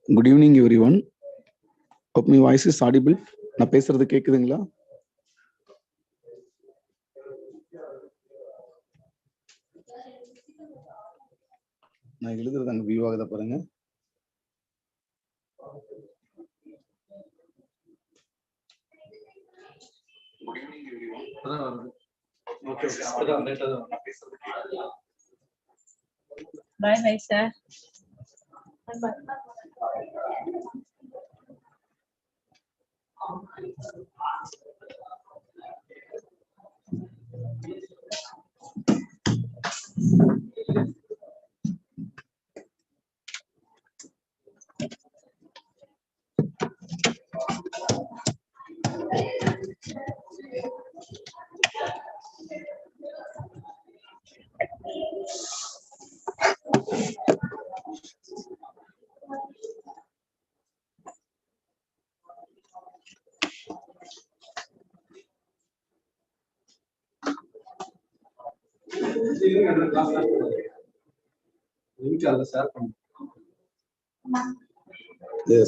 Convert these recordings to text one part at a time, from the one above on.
Good evening, everyone. Hope my voice is audible. நான் பேசுறது கேக்குதுங்களா? நான் எழுதுறது அங்க வியூ ஆகுதா பாருங்க. Good evening, everyone. Okay. Bye, sir.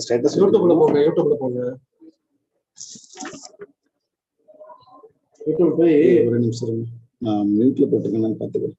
Status யூடியூப்ல போங்க யூடியூப் போய் ஒரு நிமிஷம் நான் மியூட்ல போட்டுக்கேன்னு பாத்துக்கிறேன்.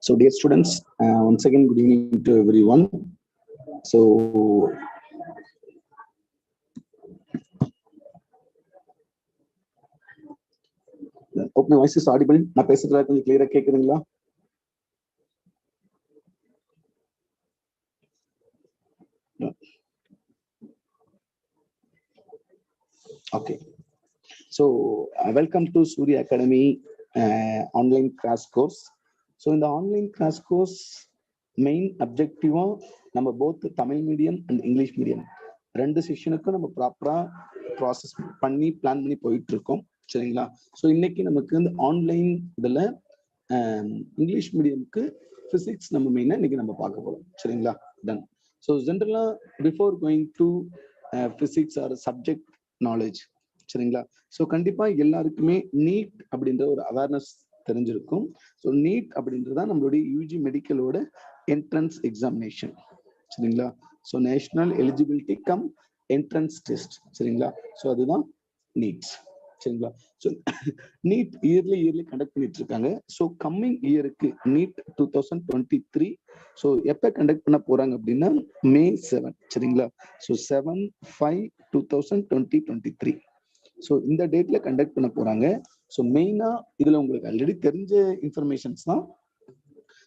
So dear students, once again good evening to everyone. So hope my voice is audible. நான் பேசுறது கொஞ்சம் clear-ஆ கேக்குதுங்களா? Okay. So welcome to Surya Academy online crash course. So in the online crash course, main objective நம்ம both Tamil medium and English medium ரெண்டு செஷனுக்கும் நம்ம ப்ராப்பரா process பண்ணி plan பண்ணி போயிட்டு இருக்கோம். சரிங்களா? ஸோ இன்னைக்கு நமக்கு வந்து ஆன்லைன் இதுல இங்கிலீஷ் மீடியமுக்கு பிசிக்ஸ் நம்ம மெயினா இன்னைக்கு நம்ம பார்க்க போறோம். சரிங்களா? டன். ஸோ ஜென்ரலா before going to physics R subject knowledge, சரிங்களா? ஸோ கண்டிப்பா எல்லாருக்குமே நீட் அப்படின்ற ஒரு அவேர்னஸ் தெரிஞ்சிருக்கும். ஸோ நீட் அப்படின்றதான் நம்மளுடைய யூஜி மெடிக்கலோட என்ட்ரன்ஸ் எக்ஸாமினேஷன். சரிங்களா? So national eligibility come entrance test. சரிங்களா? ஸோ அதுதான் நீட். சரிங்களா? ஸோ நீட் இயர்லி கண்டக்ட் பண்ணிட்டு இருக்காங்க. ஸோ கம்மிங் இயருக்கு நீட் 2023 ஸோ எப்போ கண்டக்ட் பண்ண போறாங்க அப்படின்னா May 7. சரிங்களா? ஸோ 7/5/2023. ஸோ இந்த டேட்ல கண்டக்ட் பண்ண போறாங்க. ஸோ மெயினா இதுல உங்களுக்கு ஆல்ரெடி தெரிஞ்ச இன்ஃபர்மேஷன்ஸ் தான்.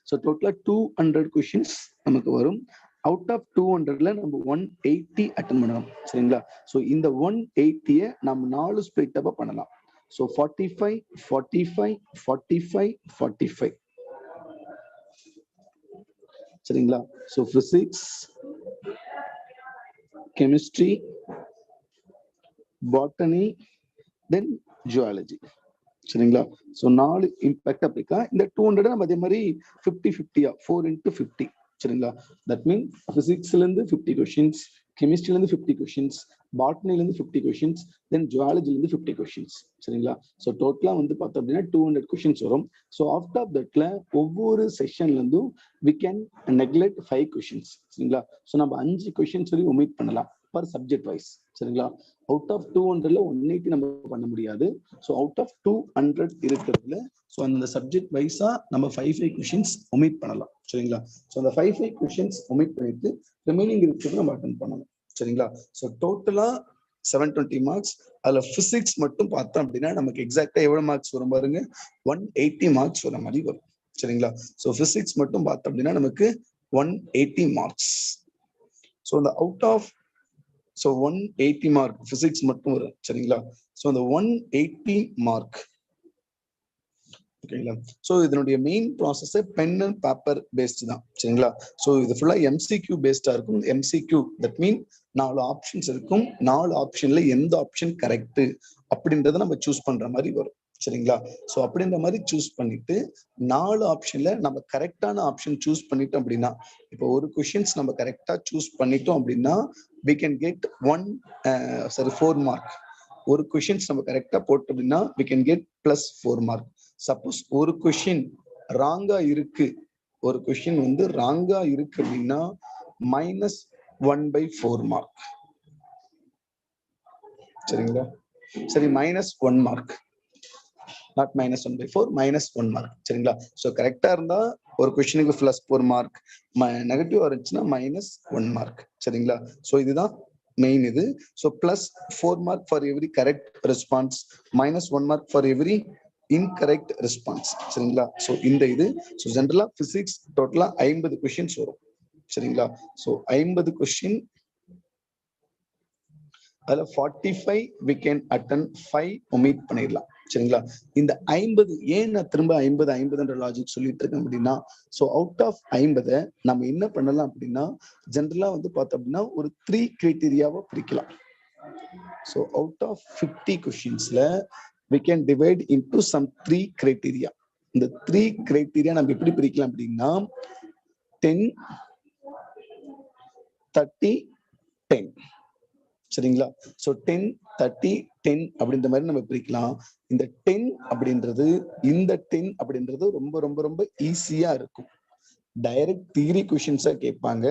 ஸோ டோட்டலா 200 கொஸ்டின்ஸ் நமக்கு வரும். அவுட் ஆஃப் 200ல நம்ம 180 அட்டன் பண்ணணும். சரிங்களா? ஸோ இந்த 180 நம்ம 4 ஸ்பிளிட் அப்பா பண்ணலாம். ஸோ 45 45 45 45. சரிங்களா? So physics, chemistry, botany, then zoology. சரிங்களா? ஸோ 4 இம்பாக்ட் அப்படிக்கா. இந்த 200 நம்ம அதே மாதிரி 50-50 4 into 50. சரிங்களா? தட் மீன் பிசிக்ஸ்ல இருந்து 50 கொஸ்டின்ஸ், கெமிஸ்ட்ரில இருந்து 50 கொஸ்டின்ஸ், பாட்னில இருந்து 50 கொஸ்டின்ஸ், தென் ஜுவாலஜில இருந்து 50 கொஸ்டின்ஸ். சரிங்களா? ஸோ டோட்டலா வந்து பார்த்தோம் அப்படின்னா 200 கொஸ்டின்ஸ் வரும். ஸோ ஆஃப்டர் ஆஃப் தட்ல ஒவ்வொரு செஷன்ல இருந்தும் வி கேன் நெக்லெக்ட் 5 கொஸ்டின்ஸ். சரிங்களா? ஸோ நம்ம 5 கொஸ்டின்ஸ் சொல்லி ஒமிட் பண்ணலாம் பர் சப்ஜெக்ட் வைஸ். சரிங்களா? அவுட் ஆஃப் 200ல 180 நம்ம பண்ண முடியாது. ஸோ அவுட் ஆஃப் 200 இருக்கிறதுல ஸோ அந்த சப்ஜெக்ட் வைஸா நம்ம 5 கொஸ்டின்ஸ் ஒமிட் பண்ணலாம். சரிங்களா? ஸோ அந்த 5 கொஸ்டின்ஸ் ஒமிட் பண்ணிட்டு ரிமைனிங் இருக்கிறது நம்ம அட்டென்ட் பண்ணணும். சரிங்களா? ஸோ டோட்டலா 720 மார்க்ஸ். அதுல பிசிக்ஸ் மட்டும் பார்த்தோம் அப்படின்னா நமக்கு எக்ஸாக்டா எவ்வளவு மார்க்ஸ் வரும் பாருங்க, 180 மார்க்ஸ் வர மாதிரி வரும். சரிங்களா? ஸோ பிசிக்ஸ் மட்டும் பார்த்தோம் அப்படின்னா நமக்கு 180 மார்க்ஸ். ஸோ அந்த அவுட் ஆஃப் 180 மார்க் பிசிக்ஸ் மட்டும் வரும். சரிங்களா? ஸோ அந்த 180 மார்க், ஓகேங்களா? ஸோ இதனுடைய main process pen and paper based தான். சரிங்களா? ஸோ இது ஃபுல்லா எம்சிக்யூ பேஸ்டா இருக்கும். எம்சிக்யூ தட் மீன் 4 ஆப்ஷன்ஸ் இருக்கும். 4 ஆப்ஷன்ல எந்த ஆப்ஷன் கரெக்ட் அப்படின்றத நம்ம சூஸ் பண்ற மாதிரி வரும். சரிங்களா? ஸோ அப்படின்ற மாதிரி சூஸ் பண்ணிட்டு 4 ஆப்ஷன்ல நம்ம கரெக்டான ஆப்ஷன் சூஸ் பண்ணிட்டோம் அப்படின்னா, இப்போ ஒரு கொஸ்டின்ஸ் நம்ம கரெக்டா சூஸ் பண்ணிட்டோம் அப்படின்னா we can get 4 மார்க். ஒரு கொஸ்டின்ஸ் நம்ம கரெக்டா போட்டோம் அப்படின்னா we can get +4 mark. Suppose ஒரு கொஸ்டின் ராங்கா இருக்கு, ஒரு கொஸ்டின் வந்து ராங்கா இருக்கு அப்படின்னா -1/4 மார்க். சரிங்களா? சரி, -1 மார்க், நாட் -1/4, -1 மார்க். சரிங்களா? ஸோ கரெக்டா இருந்தா ஒரு கொஸ்டினுக்கு +4 மார்க், நெகட்டிவ் இருந்துச்சுன்னா -1 மார்க். சரிங்களா? ஸோ இதுதான் மெயின் இது. So +4 mark for every correct response, -1 mark for every incorrect response. சரிங்களா? ஸோ இந்த இது ஸோ ஜென்ரலா பிசிக்ஸ் டோட்டலா 50 கொஸ்டின்ஸ் வரும். சரிங்களா? ஸோ 50 கொஸ்டின், அதுல 45 we can attend, 5 omit பண்ணிடலாம். சரிங்களா? இந்த 50 ஏன் நான் திரும்ப 50 லாஜிக் சொல்லிட்டு இருக்கேன் அப்படின்னா, ஸோ அவுட் ஆஃப் 50 நம்ம என்ன பண்ணலாம் அப்படின்னா ஜென்ரலா வந்து பார்த்தோம் அப்படின்னா ஒரு 3 கிரைட்டீரியாவை பிரிக்கலாம். ஸோ அவுட் ஆஃப் 50 கொஸ்டின்ஸ்ல we can divide into some 3 criteria. இந்த 3 criteria நம்ம எப்படி பிரிக்கலாம் அப்படின்னா 10 30 10. சரிங்களா? ஸோ 10 30 10 அப்படின்ற மாதிரி நம்ம பிரிக்கலாம். இந்த 10 அப்படின்றது இந்த 10 அப்படின்றது ரொம்ப ரொம்ப ரொம்ப ஈஸியா இருக்கும். டைரக்ட் தியரி கொஸ்டின்ஸா கேட்பாங்க,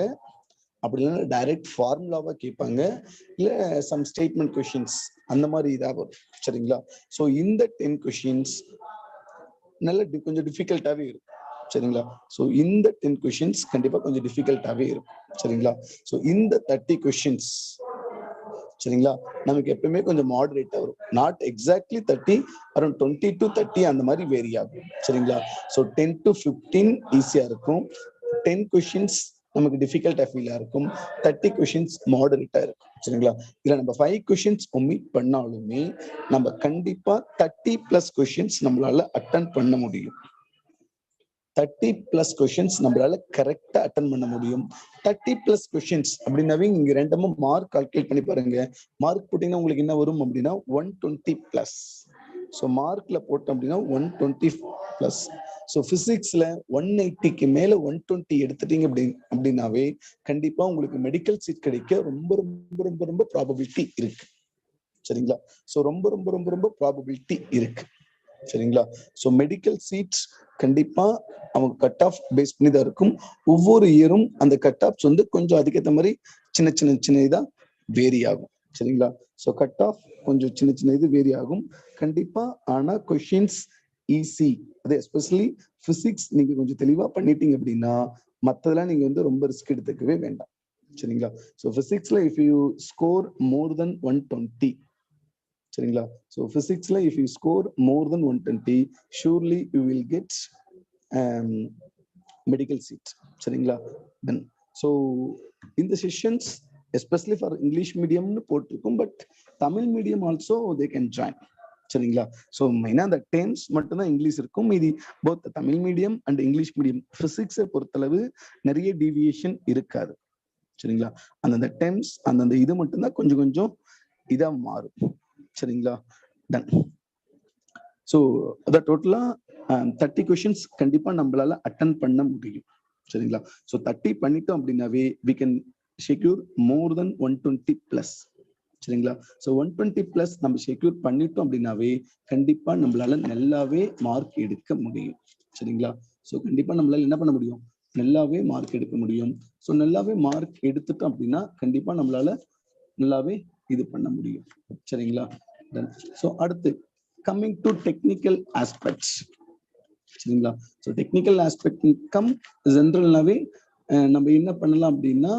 அப்படி இல்லைன்னா டைரக்ட் ஃபார்முலாவா கேட்பாங்க, இல்ல சம் ஸ்டேட்மெண்ட் கொஸ்டின்ஸ் அந்த மாதிரி இதா வரும். சரிங்களா? ஸோ இந்த 10 கொஸ்டின்ஸ் நல்ல கொஞ்சம் டிஃபிகல்ட்டாவே இருக்கும் சரிங்களா. ஸோ இந்த 10 கொஷின்ஸ் கண்டிப்பா கொஞ்சம் டிஃபிகல்ட்டாவே இருக்கும் சரிங்களா. ஸோ இந்த 30 கொஷின்ஸ் சரிங்களா நமக்கு எப்பவுமே கொஞ்சம் மாடரேட்டா வரும். நாட் எக்ஸாக்ட்லி 30, அரௌண்ட் 20 to 30 அந்த மாதிரி வேரி ஆகும் சரிங்களா. ஸோ 10 to 15 ஈஸியா இருக்கும், 10 கொஷின்ஸ் நமக்கு டிஃபிகல்ட்டா ஃபீலா இருக்கும், 30 கொஷின்ஸ் மாடரேட்டா இருக்கும் சரிங்களா. இதுல நம்ம 5 கொஷின்ஸ் ஒமிட் பண்ணாலுமே நம்ம கண்டிப்பா 30+ கொஷின்ஸ் நம்மளால அட்டன் பண்ண முடியும். 30+ கொஷின்ஸ் நம்மளால கரெக்டா அட்டன் பண்ண முடியும். 30+ கொஷின்ஸ் அப்படின்னாவே இங்க ரெண்டமும் மார்க் கால்குலேட் பண்ணி பாருங்க. மார்க் போட்டீங்கன்னா உங்களுக்கு என்ன வரும் அப்படின்னா 120+. ஸோ மார்க்ல போட்டோம் அப்படின்னா 120+. ஸோ பிசிக்ஸ்ல 180க்கு மேல 120 எடுத்துட்டீங்க அப்படின்னாவே கண்டிப்பா உங்களுக்கு மெடிக்கல் சீட் கிடைக்க ரொம்ப ரொம்ப ரொம்ப ரொம்ப ப்ராபபிலிட்டி இருக்கு சரிங்களா. ஸோ ரொம்ப ரொம்ப ரொம்ப ரொம்ப ப்ராபபிலிட்டி இருக்கு சரிங்களா. ஸோ மெடிக்கல் சீட்ஸ் கண்டிப்பா அவங்க கட் ஆஃப் பேஸ் பண்ணி தான் இருக்கும். ஒவ்வொரு இயரும் அந்த கட் ஆஃப்ஸ் வந்து கொஞ்சம் அதுக்கேற்ற மாதிரி சின்ன சின்ன சின்ன இதா வேரி ஆகும் சரிங்களா. ஸோ கட் ஆஃப் கொஞ்சம் சின்ன சின்ன இது வேரி ஆகும் கண்டிப்பா. ஆனா கொஷின்ஸ் ஈஸி. அது எஸ்பெஷலி பிசிக்ஸ் நீங்க கொஞ்சம் தெளிவா பண்ணிட்டீங்க அப்படின்னா மற்றதெல்லாம் நீங்க வந்து ரொம்ப ரிஸ்க் எடுத்துக்கவே வேண்டாம் சரிங்களா. ஸோ பிசிக்ஸ்ல if you score more then 120 சரிங்களா. ஸோ பிசிக்ஸ்ல if you score more then 120 surely you will get medical seat சரிங்களா. தென் ஸோ இந்த செஷன்ஸ் எஸ்பெஷலி ஃபார் இங்கிலீஷ் மீடியம்னு போட்டிருக்கும், but Tamil medium also they can join சரிங்களா. ஸோ மெயினா அந்த டென்ஸ் மட்டும்தான் இங்கிலீஷ் இருக்கும், மீதி both Tamil medium and English medium பிசிக்ஸை பொறுத்தளவு நிறைய டீவியேஷன் இருக்காது சரிங்களா. அந்தந்த டென்ஸ் அந்தந்த இது மட்டும்தான் கொஞ்சம் கொஞ்சம் இதா மாறும் சரிங்களா. டன். ஸோ அதான் டோட்டலா 30 கொஷின்ஸ் கண்டிப்பா நம்மளால அட்டன் பண்ண முடியும் சரிங்களா. ஸோ 30 பண்ணிட்டோம் அப்படின்னாவே we can secure more then 120+ சரிங்களா. ஸோ 120+ நம்ம செக்யூர் பண்ணிட்டோம் அப்படின்னாவே கண்டிப்பா நம்மளால நல்லாவே மார்க் எடுக்க முடியும் சரிங்களா. ஸோ கண்டிப்பா நம்மளால என்ன பண்ண முடியும், நல்லாவே மார்க் எடுக்க முடியும். ஸோ நல்லாவே மார்க் எடுத்துட்டோம் அப்படின்னா கண்டிப்பா நம்மளால நல்லாவே இது பண்ண முடியும் சரிங்களா. ஸோ அடுத்து கம்மிங் டு டெக்னிக்கல் ஆஸ்பெக்ட்ஸ் சரிங்களா. ஸோ டெக்னிக்கல் ஆஸ்பெக்ட் கம் ஜென்ரல்னாவே நம்ம என்ன பண்ணலாம் அப்படின்னா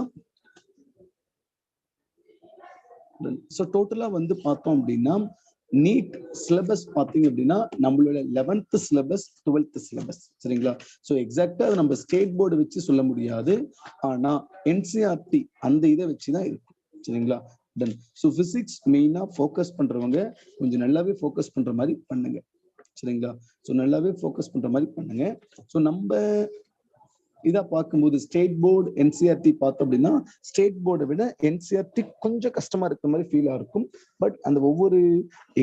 ஸோ டோட்டலா வந்து பார்த்தோம் அப்படின்னா நீட் சிலபஸ் பார்த்தீங்க அப்படின்னா நம்மளோட 11th சிலபஸ் 12th சிலபஸ் சரிங்களா. ஸோ எக்ஸாக்டா அதை நம்ம ஸ்டேட் போர்டு வச்சு சொல்ல முடியாது, ஆனா என்சிஆர்டி அந்த இதை வச்சுதான் இருக்கும் சரிங்களா. தென் ஸோ பிசிக்ஸ் மெயினா ஃபோக்கஸ் பண்றவங்க கொஞ்சம் நல்லாவே ஃபோக்கஸ் பண்ற மாதிரி பண்ணுங்க சரிங்களா. ஸோ நல்லாவே ஃபோக்கஸ் பண்ற மாதிரி பண்ணுங்க. ஸோ நம்ம இதா பார்க்கும்போது ஸ்டேட் போர்டு என்சிஆர்டி பார்த்தோம் அப்படின்னா ஸ்டேட் போர்டை விட என்சிஆர்டி கொஞ்சம் கஷ்டமா இருக்கிற மாதிரி ஃபீலா இருக்கும். பட் அந்த ஒவ்வொரு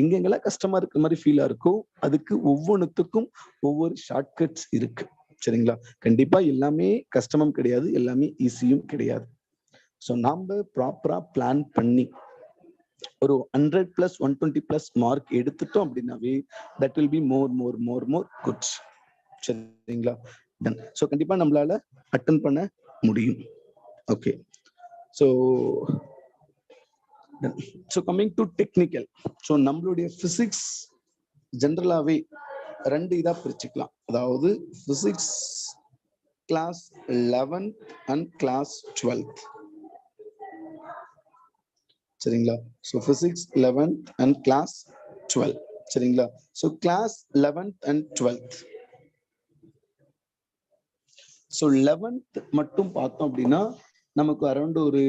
எங்கெங்கெல்லாம் கஷ்டமா இருக்கிற மாதிரி ஃபீலா இருக்கோ அதுக்கு ஒவ்வொன்றுத்துக்கும் ஒவ்வொரு ஷார்ட்கட்ஸ் இருக்கு சரிங்களா. கண்டிப்பா எல்லாமே கஷ்டமும் கிடையாது, எல்லாமே ஈஸியும் கிடையாது. ஸோ நாம ப்ராப்பரா பிளான் பண்ணி ஒரு 100+, 120+ மார்க் எடுத்துட்டோம் அப்படின்னாவே that will be more good சரிங்களா. ஸோ கண்டிப்பா நம்மளால அட்டன் பண்ண முடியும். Okay. So coming to technical. So நம்மளுடைய பிசிக்ஸ் ஜென்ரலாவே 2 இதா பிரிச்சுக்கலாம். அதாவது physics class 11th and class 12th சரிங்களா. So physics 11th and class 12 சரிங்களா. So class 11th and 12th. So 11th மட்டும் பார்த்தோம் அப்படின்னா நமக்கு அரௌண்ட் ஒரு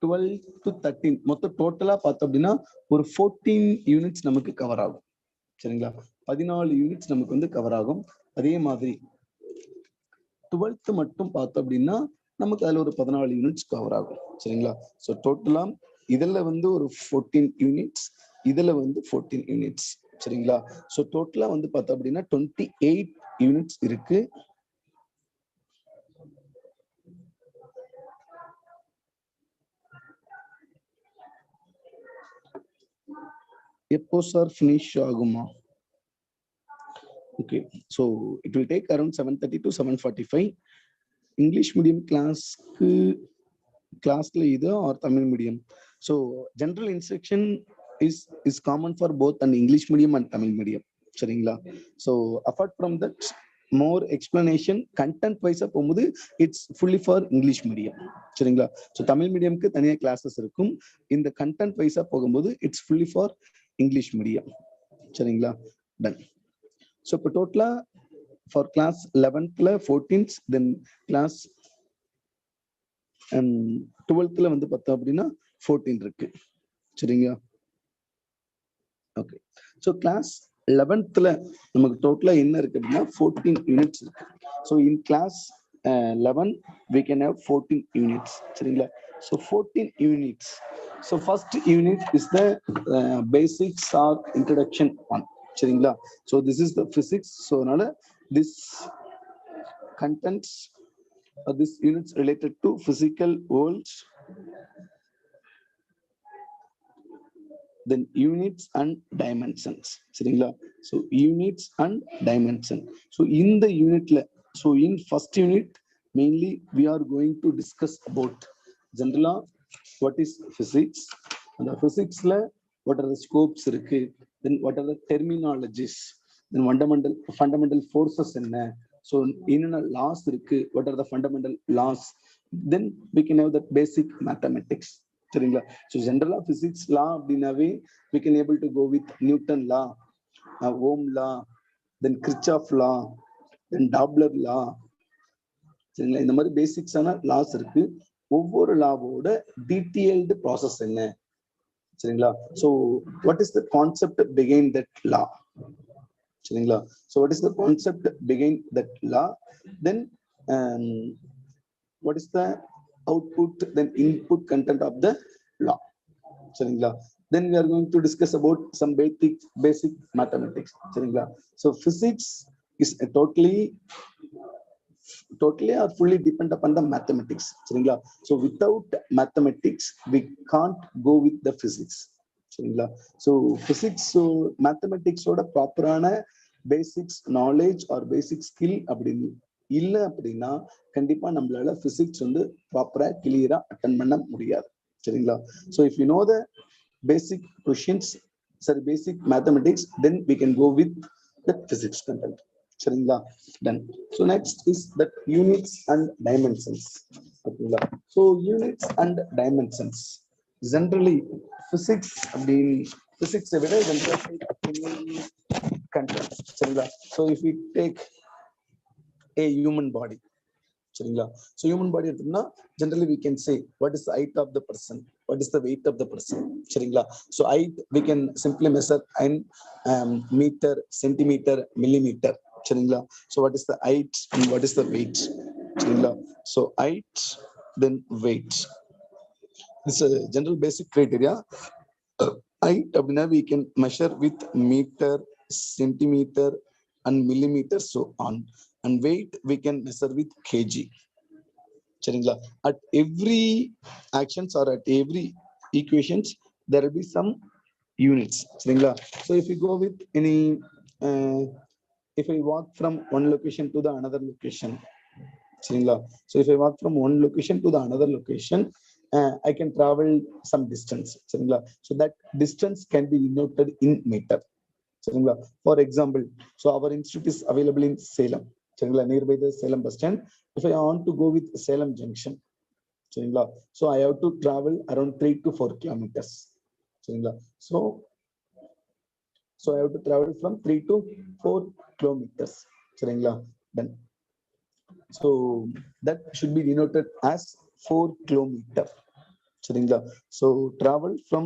12 to 13 மொத்தம் டோட்டலா பார்த்தோம் அப்படின்னா ஒரு 14 யூனிட்ஸ் நமக்கு கவர் ஆகும் சரிங்களா. 14 யூனிட்ஸ் நமக்கு வந்து கவர் ஆகும். அதே மாதிரி 12th மட்டும் பார்த்தோம் அப்படின்னா நமக்கு அதுல ஒரு 14 யூனிட்ஸ் கவர் ஆகும் சரிங்களா. ஸோ டோட்டலா இதுல வந்து ஒரு 14 யூனிட்ஸ், இதுல வந்து 14 யூனிட்ஸ் சரிங்களா. ஸோ டோட்டலா வந்து பார்த்தோம் அப்படின்னா 28 யூனிட்ஸ் இருக்கு. எப்போ சார் ஃபினிஷ் ஆகுமா? Okay. So it will take around 7:30 to 7:45. English medium கிளாஸ்ல இது or Tamil medium. So general instruction is common for both and English medium and Tamil medium சரிங்களா? So apart from that, more explanation content wise போகும்போது it's fully for English medium. சரிங்களா? So Tamil மீடியம்க்கு தனியா classes இருக்கும். இந்த content வைஸா போகும்போது it's fully for English medium. சரிங்களா? Done. So இப்போ டோட்டலா for class 11th 14th, then class 12th வந்து பார்த்தோம் அப்படின்னா 14 இருக்கு. சரிங்களா? ஓகே. ஸோ கிளாஸ் 11th நமக்கு டோட்டலா என்ன இருக்கு அப்படின்னா 14 யூனிட்ஸ் இருக்கு. So in class 11 we can have 14 units. சரிங்களா? So 14 units. So first unit is the basics or introduction one. சரிங்களா? So this is the physics. So அதனால this contents or this units related to physical world, then units and dimensions. சரிங்களா? so units and dimension. so in the unit so in first unit mainly we are going to discuss about generally what is physics, and the physics what are the scopes இருக்கு, then what are the terminologies, then fundamental forces என்ன, so என்னென்ன laws இருக்கு, what are the fundamental laws, then we can have that basic mathematics. சரிங்களா? so general physics law அப்படினாவே we can able to go with Newton law, Ohm law, then Kirchhoff law, then Doppler law. சரிங்களா? இந்த மாதிரி பேசிக்ஸான loss இருக்கு. ஒவ்வொரு லாவோட detailed process என்ன? சரிங்களா? so what is the concept behind that law? சரிங்களா? so what is the concept behind that law, then what is the output, then input content of the law. சரிங்களா? then we are going to discuss about some basic mathematics. சரிங்களா? so physics is a totally or fully depend upon the mathematics. சரிங்களா? so without mathematics we can't go with the physics. சரிங்களா? so physics, so mathematics ஓட ப்ராப்பரான basics knowledge R பேசிக் skill அப்படின்னு இல்லை அப்படின்னா கண்டிப்பா நம்மளால பிசிக்ஸ் வந்து ப்ராப்பரா கிளியரா அட்டன் பண்ண முடியாது. சரிங்களா? so if you know the basic questions, sorry, basic mathematics, then we can go with the physics content. சரிங்களா? done. so next is that units and dimensions. ஓகேங்களா? so units and dimensions generally physics அப்படின்னு physics விட generally content. சரிங்களா? so if we take a human body, சரிங்களா? so human body எடுத்தோம்னா generally we can say what is the height of the person, what is the weight of the person. சரிங்களா? so height we can simply measure in meter, centimeter, millimeter. சரிங்களா? so what is the height and what is the weight? சரிங்களா? so height then weight, this is a general basic criteria. height அப்படின்னா we can measure with meter, centimeter and millimeter, so on, and weight we can measure with kg. சரிங்களா? at every actions or at every equations there will be some units. சரிங்களா? so if you go with any if I walk from one location to the another location, சரிங்களா? so if I walk from one location to the another location, I can travel some distance. சரிங்களா? so that distance can be denoted in meter. சரிங்களா? for example, so our institute is available in Salem. சரிங்களா? nearby the Salem bus stand. if I want to go with Salem junction, சரிங்களா? so I have to travel around 3 to 4 kilometers. சரிங்களா? so I have to travel from 3 to 4 kilometers. சரிங்களா? then so that should be denoted as 4 kilometer. சரிங்களா? so travel from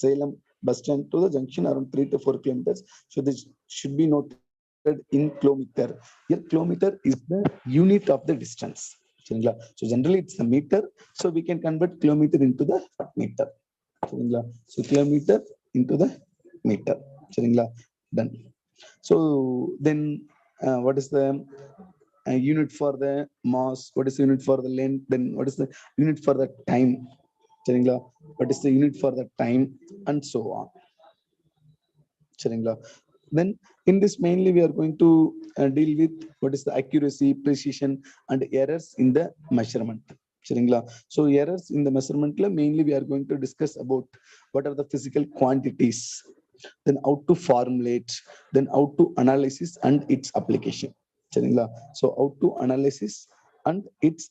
Salem bus stand to the junction around 3 to 4 kilometers. so this should be noted in kilometer. Here kilometer is the unit of the distance. சரிங்களா? so generally it's the meter, so we can convert kilometer into the meter. சரிங்களா? so kilometer into the meter. சரிங்களா? done. so then what is the unit for the mass, what is the unit for the length, then what is the unit for the time. சரிங்களா? what is the unit for the time, and so on. சரிங்களா? then in this mainly we are going to deal with what is the accuracy, precision and errors in the measurement. சரிங்களா? so errors in the measurement mainly we are going to discuss about what are the physical quantities. then how to formulate, then how to analysis and its application. சரிங்களா? So how to analysis and its.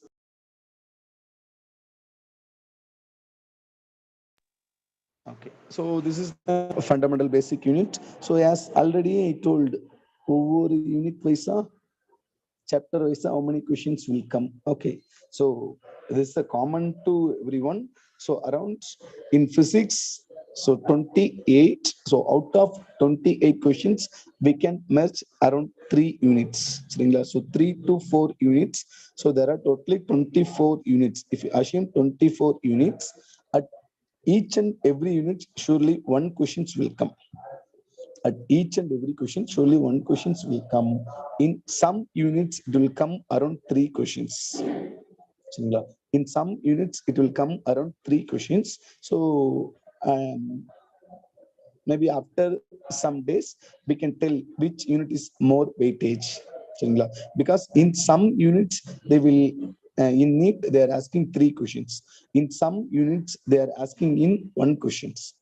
Okay, so this is the fundamental basic unit. So as already I told, over unit wise, chapter wise, how many questions will come. Okay, so this is a common to everyone. So around in physics, so 28, so out of 28 questions we can merge around 3 units. So 3 to 4 units. So there are totally 24 units. If you assume 24 units, at each and every unit surely one questions will come. At each and every question surely one questions will come. In some units it will come around 3 questions. In some units it will come around 3 questions. So um, maybe after some days we can tell which unit is more weightage. Because in some units they will in Neet they are asking 3 questions. In some units they are asking in 1 questions.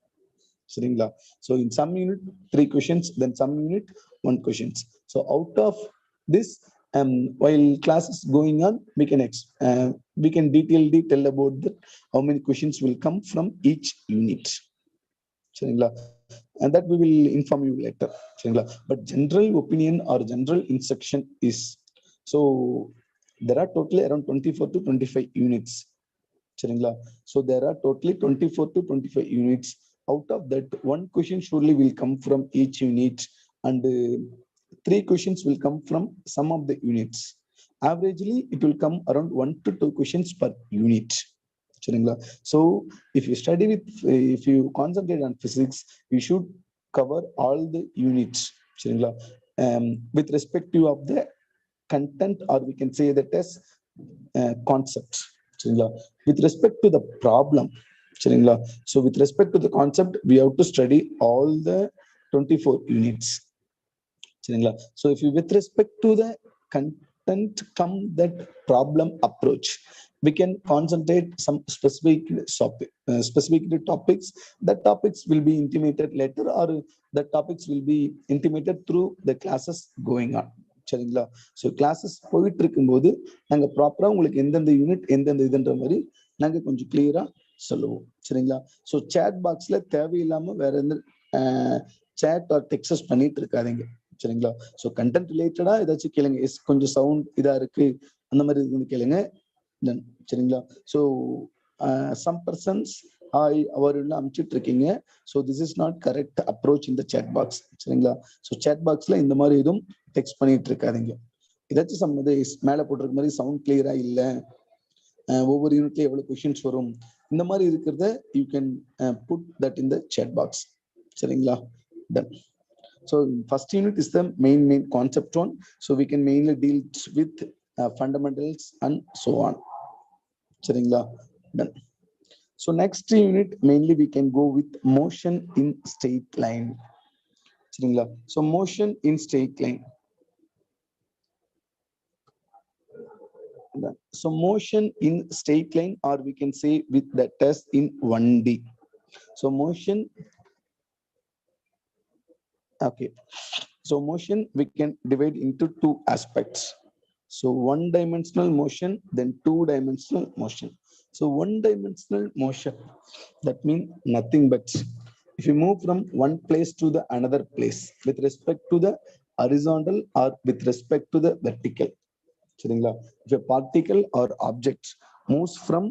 So in some unit 3 questions, then some unit 1 questions. So out of this, while class is going on, we can detailedly tell about that how many questions will come from each unit. And that we will inform you later. But general opinion or general instruction is, so there are totally around 24 to 25 units. So there are totally 24 to 25 units. Out of that, 1 question surely will come from each unit, and 3 questions will come from some of the units. Averagely it will come around 1 to 2 questions per unit. So if you study with, if you concentrate on physics, you should cover all the units. With respective of the content, or we can say that as concept. With respect to the problem, so with respect to the concept, we have to study all the 24 units. So if you, with respect to the content come that problem approach, we can concentrate some specific topics. That topics will be intimated later, or the topics will be intimated through the classes going on. சரிங்களா? So classes போயிட்டு இருக்கும்போது நாங்கள் ப்ராப்பராக உங்களுக்கு எந்தெந்த unit எந்தெந்த இதுன்ற மாதிரி நாங்கள் கொஞ்சம் கிளியரா சொல்லுவோம். சரிங்களா? ஸோ சேட் பாக்ஸ்ல தேவையில்லாம வேற எந்த சேட் ஆர் டெக்ஸ்ட் பண்ணிட்டு இருக்காதீங்க. சரிங்களா? ஸோ கண்டென்ட் ரிலேட்டடா ஏதாச்சும் கேளுங்க. எஸ் கொஞ்சம் சவுண்ட் இதா இருக்கு அந்த மாதிரி இருக்குன்னு கேளுங்க. சரிங்களா? ஸோ some persons அவர் அனுப்பிச்சிட்டு இருக்கீங்க. So this is not correct approach in the chat box. சரிங்களா? ஸோ சேட் பாக்ஸ்ல இந்த மாதிரி எதுவும் டெக்ஸ்ட் பண்ணிட்டு இருக்காதீங்க. ஏதாச்சும் சம் மேல போட்டிருக்க மாதிரி சவுண்ட் கிளியரா இல்ல, ஒவ்வொரு யூனிட்ல எவ்வளவு கொஸ்டின்ஸ் வரும், இந்த மாதிரி இருக்கிறத you can put that in the chat box. சரிங்களா? Done. So first unit is the main concept one. So we can mainly deal with fundamentals and so on. சரிங்களா? Done. So next unit mainly we can go with motion in straight line. சரிங்களா? So motion in straight line. Done. So motion in straight line, or we can say with the test in 1D. So motion. Okay. So motion we can divide into 2 aspects. So 1-dimensional motion, then 2-dimensional motion. So 1-dimensional motion, that means nothing but if you move from one place to the another place with respect to the horizontal or with respect to the vertical. If a particle or object moves from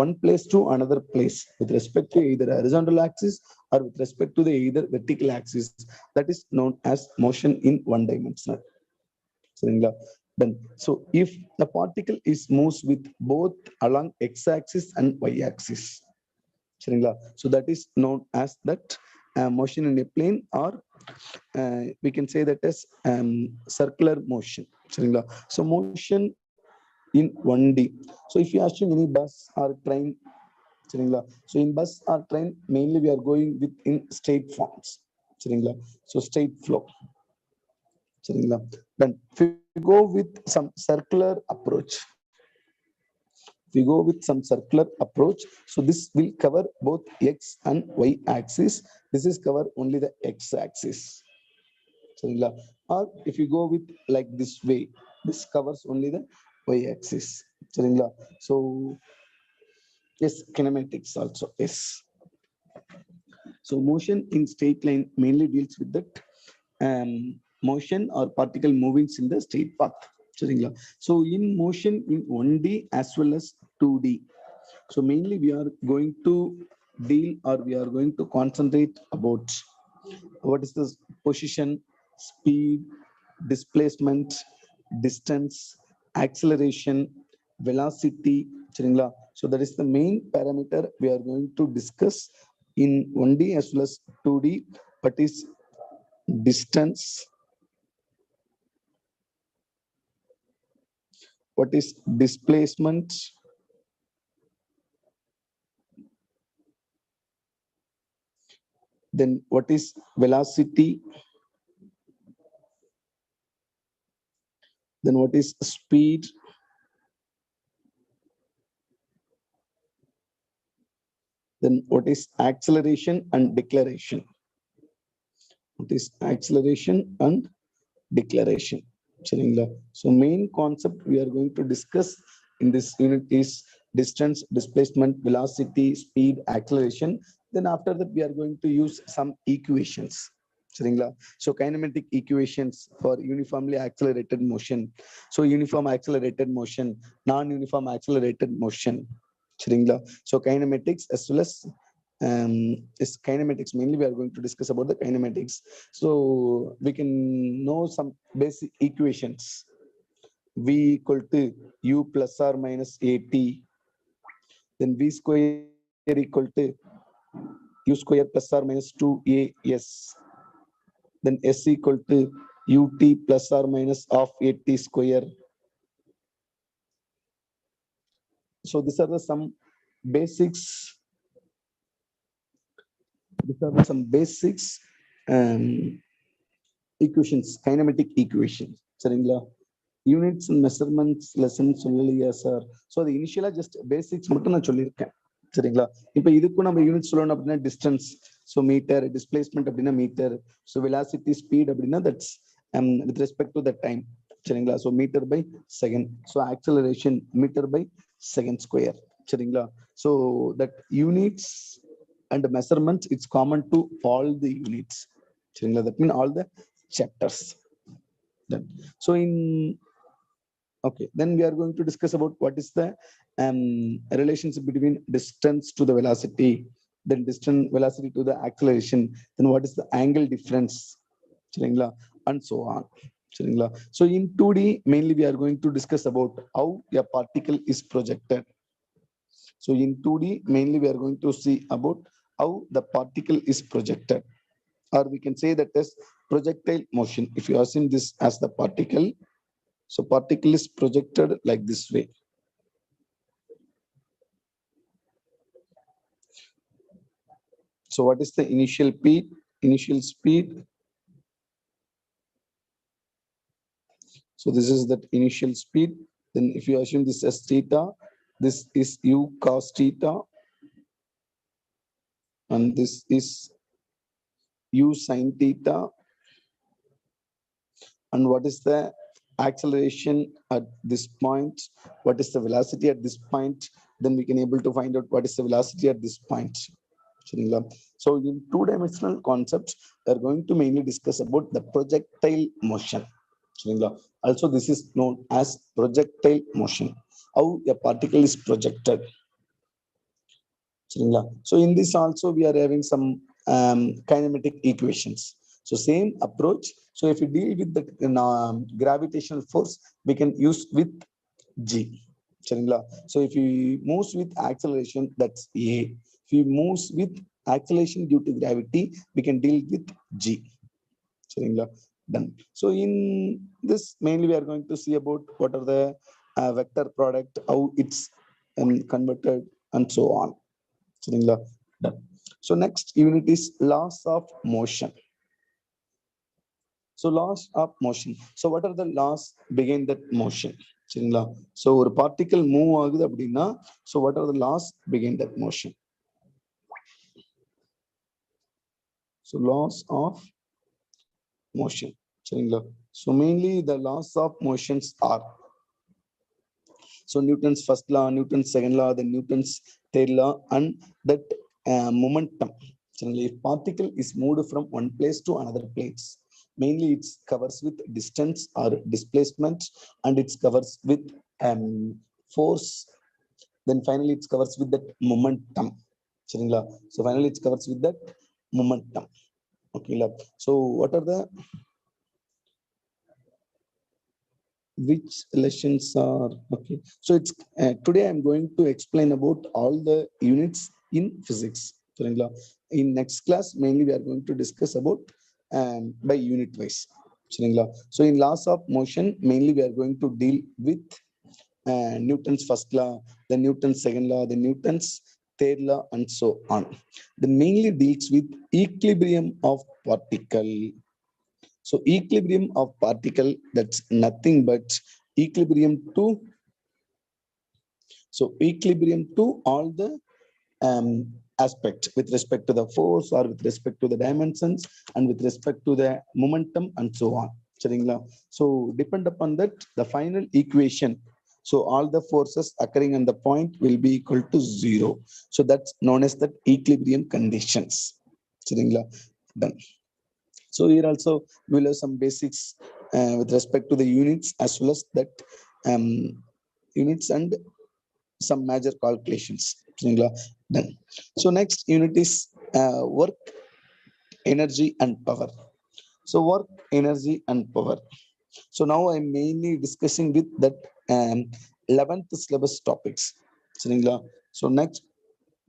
one place to another place with respect to either horizontal axis or with respect to the either vertical axis, that is known as motion in 1-dimensional. Then, so if the particle is moves with both along x-axis and y-axis, so that is known as that motion in a plane, or we can say that as circular motion. So motion in 1D. So if you assume any bus or train, so in bus or train mainly we are going with in straight forms. So straight flow. Then if we go with some circular approach, we go with some circular approach, so this will cover both x and y axis. This is cover only the x axis. Or if you go with like this way, this covers only the y axis. So yes, kinematics also. Yes. So motion in straight line mainly deals with that motion or particle moving in the straight path. So in motion in 1D as well as 2D. So mainly we are going to deal or we are going to concentrate about what is the position, speed, displacement, distance, acceleration, velocity. So that is the main parameter we are going to discuss in 1D as well as 2D. What is distance? What is displacement? Then what is velocity? Then what is speed? Then what is acceleration and declaration? What is acceleration and declaration? So main concept we are going to discuss in this unit is distance, displacement, velocity, speed, acceleration. Then after that, we are going to use some equations. So kinematic equations for uniformly accelerated motion. So uniform accelerated motion, non-uniform accelerated motion. So kinematics as well as is kinematics. Mainly we are going to discuss about the kinematics. So we can know some basic equations. V equal to u plus or minus at. Then v square equal to u square plus or minus 2as. Then s equal to ut plus or minus of at square. So these are the some basics. These are some basics equations, kinematic equations. Units and measurements lesson சொல்லலையா sir? So அது இனிஷியலா just basics மட்டும் நான் சொல்லியிருக்கேன். இப்போ இதுக்கும் நம்ம unit சொல்லணும் அப்படின்னா டிஸ்டன்ஸ், ஸோ மீட்டர், டிஸ்பிளேஸ்மெண்ட் அப்படின்னா மீட்டர், ஸோ வெலாசிட்டி ஸ்பீட் அப்படின்னா that's with respect to the time. So metre by second, so acceleration metre by second square. So that units and measurements, it's common to all the units. That means all the chapters. So in okay, then we are going to discuss about what is the relationship between distance to the velocity, then distance velocity to the acceleration, then what is the angle difference, and so on. So in 2D mainly we are going to discuss about how a particle is projected. So in 2D mainly we are going to see about how the particle is projected, or we can say that as projectile motion. If you assume this as the particle, so particle is projected like this way. So what is the initial speed? Initial speed. So this is that initial speed. Then if you assume this as theta, this is u cos theta, and this is u sin theta. And what is the acceleration at this point? What is the velocity at this point? Then we can able to find out what is the velocity at this point. So in two-dimensional concepts, we are going to mainly discuss about the projectile motion. Also, this is known as projectile motion, how a particle is projected. So in this also we are having some kinematic equations. So same approach. So if you deal with the gravitational force, we can use with G. So if you moves with acceleration, that's A. If you moves with acceleration due to gravity, we can deal with G. Done. So in this mainly we are going to see about what are the vector product, how it's converted, and so on. Done. So next unit is laws of motion. So laws of motion. So what are the laws behind that motion? சரிங்களா? So ஒரு particle move ஆகுது அப்படின்னா, so what are the laws behind that motion? So laws of motion, சரிங்களா? So mainly the laws of motions are, so Newton's first law, Newton's second law, then Newton's third law, and that momentum. Generally, if particle is moved from one place to another place, mainly it covers with distance or displacement, and it covers with force. Then finally, it covers with that momentum. So finally, it covers with that momentum. Okay, so what are the which lessons are okay? So it's today I'm going to explain about all the units in physics. In next class mainly we are going to discuss about by unit wise. So in laws of motion mainly we are going to deal with Newton's first law, the Newton's second law, the Newton's third law, and so on. Then mainly deals with equilibrium of particle. So equilibrium of particle, that's nothing but equilibrium to, so equilibrium to all the um, aspects with respect to the force or with respect to the dimensions and with respect to the momentum and so on. So depend upon that the final equation. So all the forces occurring on the point will be equal to zero. So that's known as the equilibrium conditions. Done. So here also we will have some basics with respect to the units as well as that um, units and some major calculations. Done. So next unit is work, energy and power. So work, energy and power. So now I'm mainly discussing with that 11th syllabus topics. So next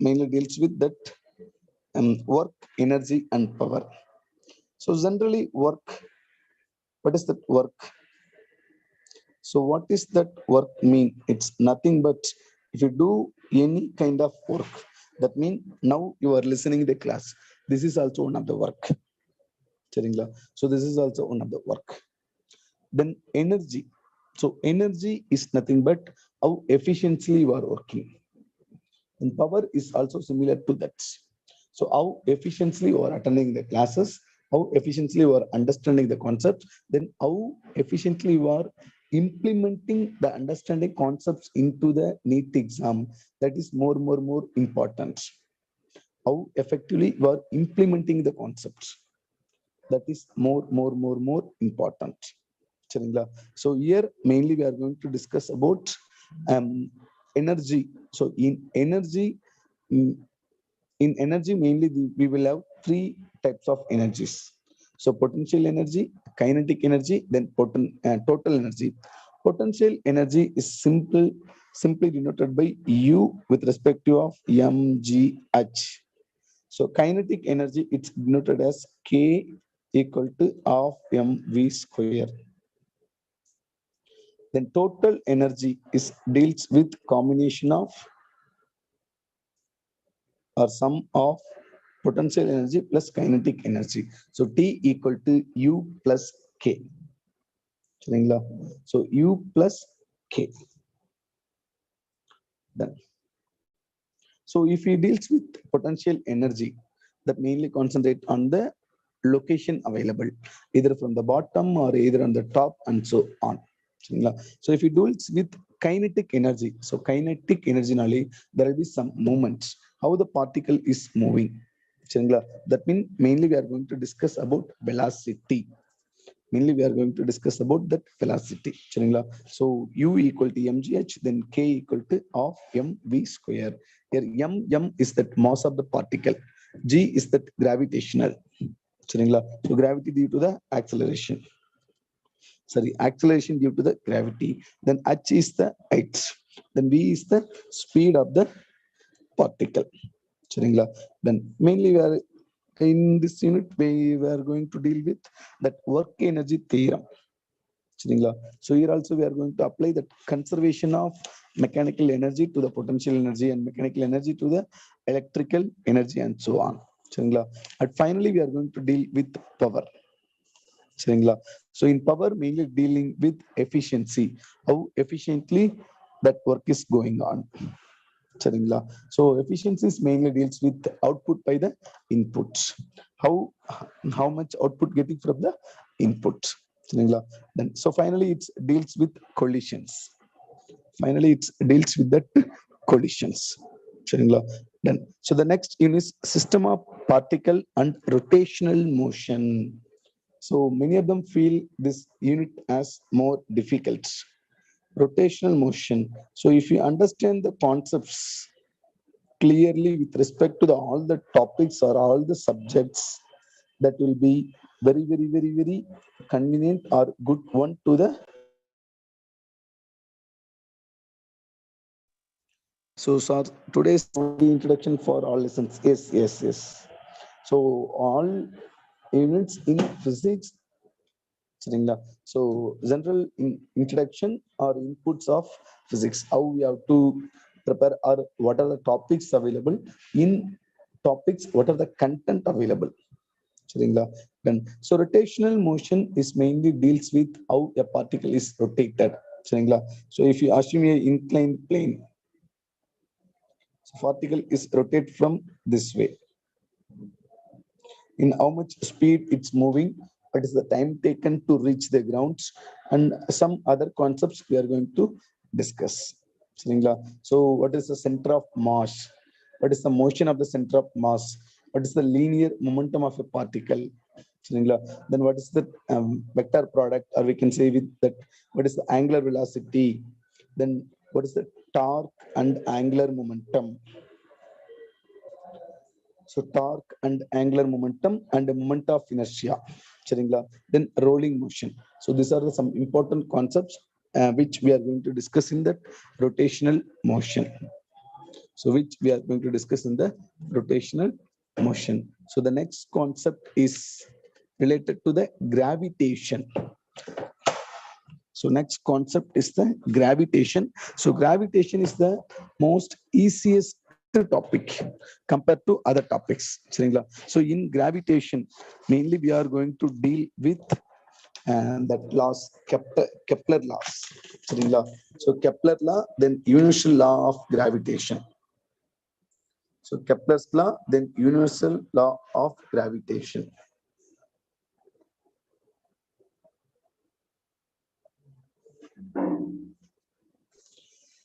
mainly deals with that work, energy and power. So generally work, what is that work? So what is that work mean? It's nothing but if you do any kind of work, that means now you are listening the class. This is also one of the work. So this is also one of the work. Then energy. So energy is nothing but how efficiently you are working. And power is also similar to that. So how efficiently you are attending the classes, how efficiently you are understanding the concept, then how efficiently you are implementing the understanding concepts into the Neet exam. That is more important. How effectively you are implementing the concepts. That is more important. So here mainly we are going to discuss about energy. So mm, in energy mainly we will have three types of energies. So potential energy, kinetic energy, then total energy. Potential energy is simply denoted by U with respect to of mgh. So kinetic energy it's denoted as K equal to half mv square. Then total energy is deals with combination of or sum of potential energy plus kinetic energy. So T equal to U plus K. So U plus K. Done. So if he deals with potential energy, that mainly concentrate on the location available, either from the bottom or either on the top and so on. So if he deals with kinetic energy, so kinetic energy there will be some movements, how the particle is moving. That means mainly we are going to discuss about velocity. Mainly we are going to discuss about that velocity. So U equal to mgh, then K equal to half mv square. Here m is that mass of the particle, G is that gravitational. So gravity due to the acceleration. Acceleration due to the gravity. Then h is the height. Then v is the speed of the particle. Then mainly we are in this unit we are going to deal with that work energy theorem. So here also we are going to apply the conservation of mechanical energy to the potential energy and mechanical energy to the electrical energy and so on. And finally we are going to deal with power. சரிங்களா? So in power mainly dealing with efficiency, how efficiently that work is going on. சரிங்களா? So efficiency is mainly deals with output by the inputs, how how much output getting from the input. சரிங்களா? Then so finally it deals with collisions. Finally it deals with that collisions. சரிங்களா? Then so the next unit is system of particle and rotational motion. So many of them feel this unit as more difficult. Rotational motion. So if you understand the concepts clearly with respect to all the topics or all the subjects, that will be very convenient or good one to the. So sir, today's only introduction for all lessons. Yes. So all units in physics. சரிங்களா? So general introduction or inputs of physics, how we have to prepare, or what are the topics available in topics, what are the content available. சரிங்களா? Then so rotational motion is mainly deals with how a particle is rotated. சரிங்களா? So if you assume a inclined plane, so particle is rotated from this way, in how much speed it's moving, what is the time taken to reach the grounds, and some other concepts we are going to discuss. சரிங்களா? So what is the center of mass? What is the motion of the center of mass? What is the linear momentum of a particle? சரிங்களா? Then what is the vector product, or we can say with that, what is the angular velocity? Then what is the torque and angular momentum? So torque and angular momentum and the moment of inertia. சரிங்களா? Then rolling motion. So these are some important concepts which we are going to discuss in the rotational motion. So which we are going to discuss in the rotational motion. So the next concept is related to the gravitation. So next concept is the gravitation. So gravitation is the most easiest topic compared to other topics. சரிங்களா? So in gravitation, mainly we are going to deal with that laws, Kepler laws. சரிங்களா? So Kepler law, then universal law of gravitation. So Kepler's law, then universal law of gravitation.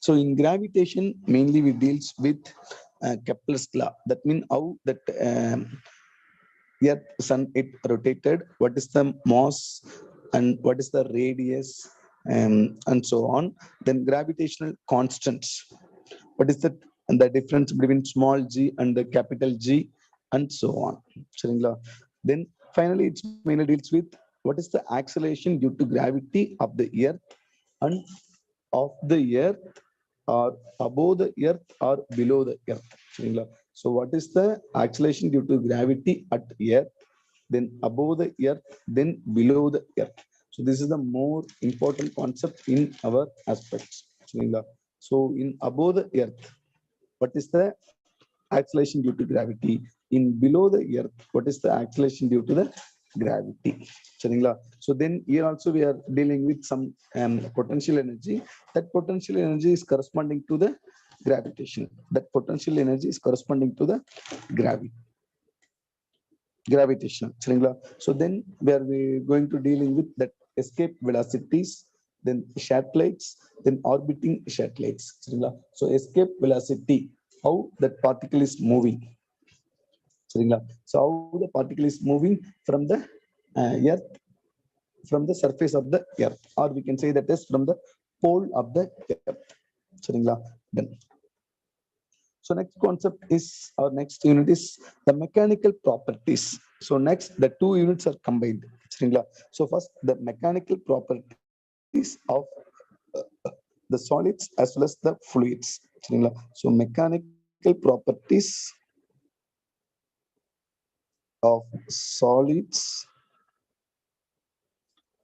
So in gravitation, mainly we deals with Kepler's law. That means how that Earth, Sun, it rotated. What is the mass and what is the radius, and so on. Then gravitational constants. What is the difference between small g and the capital G, and so on. சரிங்களா? Then finally, it mainly deals with what is the acceleration due to gravity of the Earth and of the Earth, or above the Earth or below the Earth. சரிங்களா? So what is the acceleration due to gravity at Earth, then above the Earth, then below the Earth. So this is the more important concept in our aspects. சரிங்களா? So in above the Earth, what is the acceleration due to gravity? In below the Earth, what is the acceleration due to the gravity? சரிங்களா? So then here also we are dealing with some potential energy. That potential energy is corresponding to the gravitation. That potential energy is corresponding to the gravitation. சரிங்களா? So then we are going to dealing with that escape velocities, then satellites, then orbiting satellites. சரிங்களா? So escape velocity, how that particle is moving. சரிங்களா? So how the particle is moving from the Earth, from the surface of the Earth, or we can say that is from the pole of the Earth. சரிங்களா? Then so next concept is, our next unit is the mechanical properties. So next the two units are combined. சரிங்களா? So first the mechanical properties of the solids as well as the fluids. சரிங்களா? So mechanical properties of solids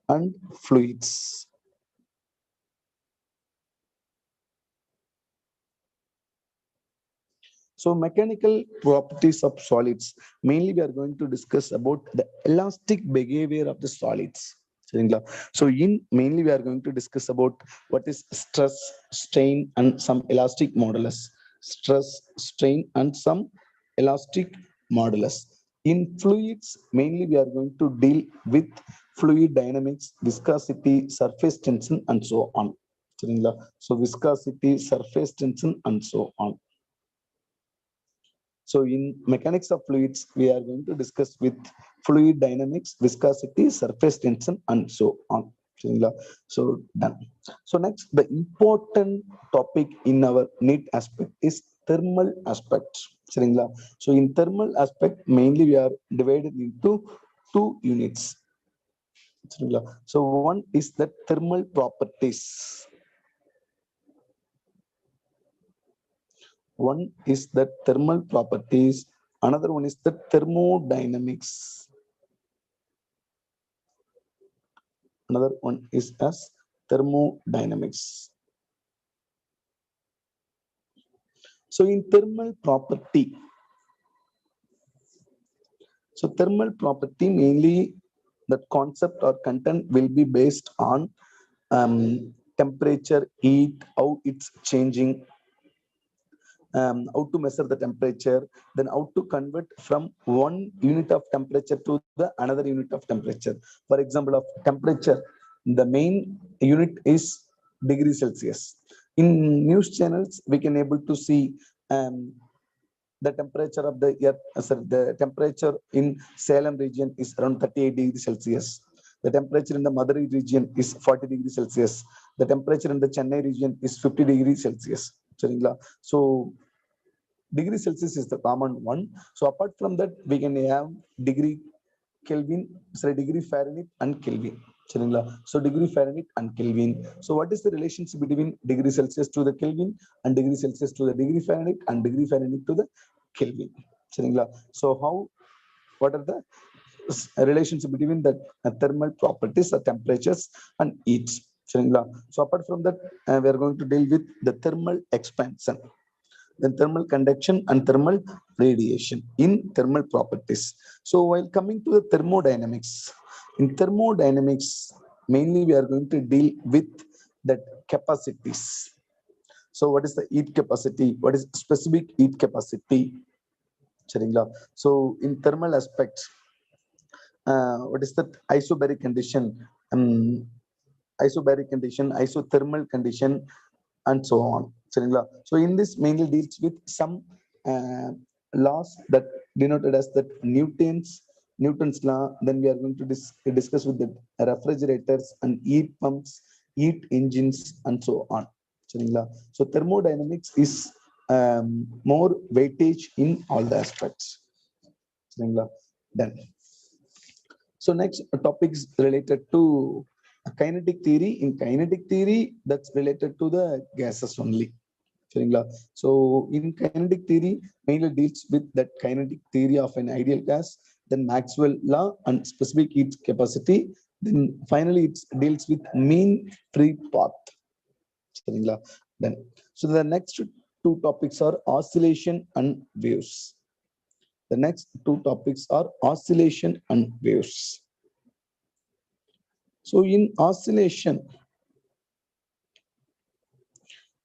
and fluids. So mechanical properties of solids. Mainly we are going to discuss about the elastic behavior of the solids. சரிங்களா? So in mainly we are going to discuss about what is stress, strain and some elastic modulus. Stress, strain and some elastic modulus. In fluids, mainly we are going to deal with fluid dynamics, viscosity, surface tension and so on. சரிங்களா? So viscosity, surface tension and so on. So in mechanics of fluids, we are going to discuss with fluid dynamics, viscosity, surface tension, and so on. So done. So next, the important topic in our Neet aspect is thermal aspect. So in thermal aspect, mainly we are divided into two units. So one is the thermal properties. One is the thermal properties. Another one is the thermodynamics. Another one is as thermodynamics. So in thermal property, so thermal property mainly that concept or content will be based on temperature, heat, how it's changing, how to measure the temperature, then how to convert from one unit of temperature to the another unit of temperature. For example, of temperature, the main unit is degree Celsius. In news channels, we can able to see um, the temperature of the earth, the temperature in Salem region is around 38 degrees Celsius. The temperature in the Madurai region is 40 degrees Celsius. The temperature in the Chennai region is 50 degrees Celsius. So degree Celsius is the common one. So apart from that, we can have degree Kelvin, sorry, degree Fahrenheit and Kelvin. So degree Fahrenheit and Kelvin. So what is the relationship between degree Celsius to the Kelvin and degree Celsius to the degree Fahrenheit and degree Fahrenheit to the Kelvin? So what are the relationship between the thermal properties, the temperatures and heat? So apart from that, we are going to deal with the thermal expansion, then thermal conduction and thermal radiation in thermal properties. So while coming to the thermodynamics, in thermodynamics, mainly we are going to deal with the capacities. So what is the heat capacity? What is specific heat capacity? So in thermal aspects, what is that isobaric condition, isobaric condition, isothermal condition, and so on. So in this mainly deals with some laws that denoted as that Newton's law. Then we are going to discuss with the refrigerators and heat pumps, heat engines, and so on. So thermodynamics is more weightage in all the aspects. Then so next topic is related to kinetic theory. In kinetic theory, that's related to the gases only. So in kinetic theory, mainly deals with that kinetic theory of an ideal gas, then Maxwell law and specific heat capacity. Then finally, it deals with mean free path. Then, so the next two topics are oscillation and waves. The next two topics are oscillation and waves. So in oscillation,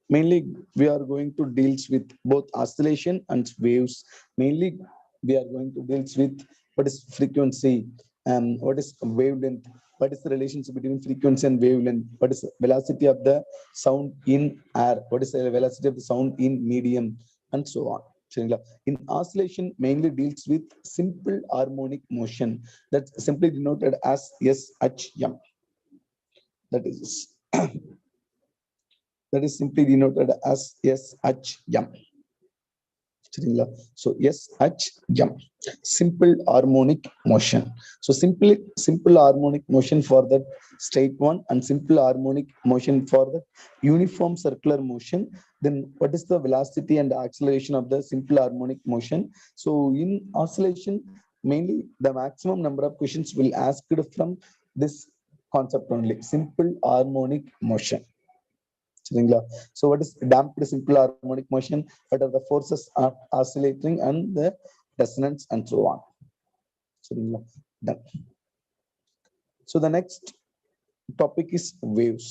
mainly we are going to deals with both oscillation and waves. Mainly we are going to deals with what is frequency and what is wavelength, what is the relationship between frequency and wavelength, what is the velocity of the sound in air, what is the velocity of the sound in medium, and so on. In oscillation, mainly deals with simple harmonic motion, that's simply denoted as SHM. That is simply denoted as SHM. So SHM, simple harmonic motion. So simple harmonic motion for the straight one and simple harmonic motion for the uniform circular motion. Then what is the velocity and acceleration of the simple harmonic motion? So in oscillation, mainly the maximum number of questions will asked from this concept only, simple harmonic motion. சரிங்களா? So what is damped simple harmonic motion? What are the forces are oscillating and the resonance and so on. சரிங்களா? Done. So the next topic is waves.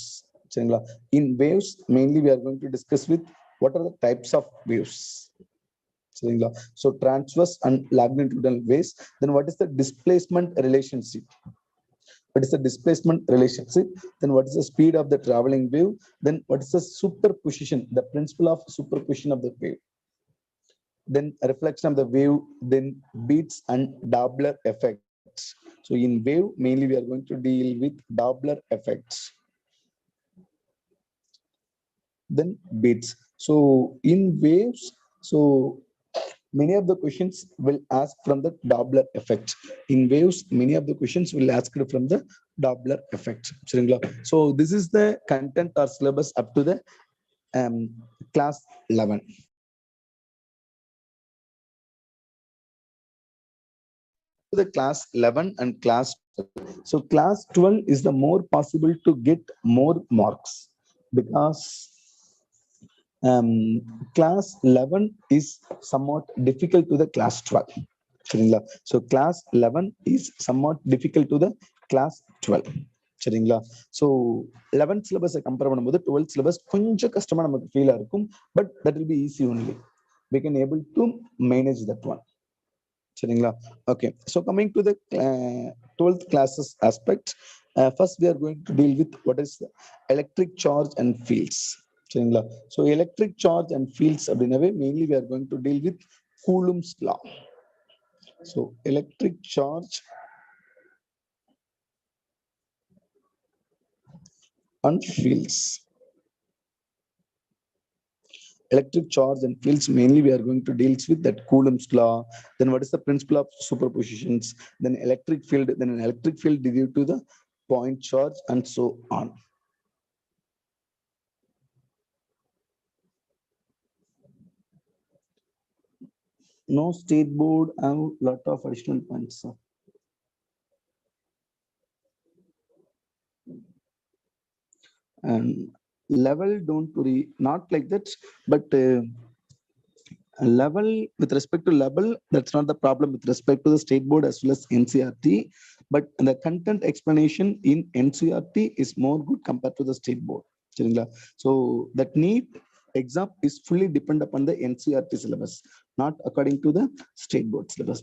சரிங்களா? In waves, mainly we are going to discuss with what are the types of waves. சரிங்களா? So transverse and longitudinal waves. Then what is the displacement relationship? What is the displacement relationship? Then what is the speed of the traveling wave? Then what is the superposition, the principle of superposition of the wave? Then reflection of the wave, then beats and Doppler effects. So in wave, mainly we are going to deal with Doppler effects. Then beats. So in waves, so many of the questions will ask from the Doppler effect. In waves, many of the questions will ask from the Doppler effect. So this is the content or syllabus up to the class 11. The class 11 and class 12. So class 12 is the more possible to get more marks because class 11 is somewhat difficult to the class 12. So class 11 is somewhat difficult to the class 12. சரிங்களா? So 11th syllabus compare பண்ணும்போது 12th syllabus கொஞ்சம் கஷ்டமா நமக்கு ஃபீலா இருக்கும், but that will be easy only. We can able to manage that one. சரிங்களா? Okay, so coming to the 12th classes aspect, first we are going to deal with what is electric charge and fields. சரிங்களா? So electric charge and fields அப்படினாவே mainly we are going to deal with Coulomb's law. So electric charge and fields. Electric charge and fields, mainly we are going to deal with that Coulomb's law. Then what is the principle of superpositions? Then electric field, then an electric field due to the point charge and so on. No state board have lot of additional points. And level, don't worry, not like that, but level, with respect to level, that's not the problem with respect to the state board as well as NCRT, but the content explanation in NCRT is more good compared to the state board. So that Neet exam is fully depend upon the NCRT syllabus, not according to the state board syllabus.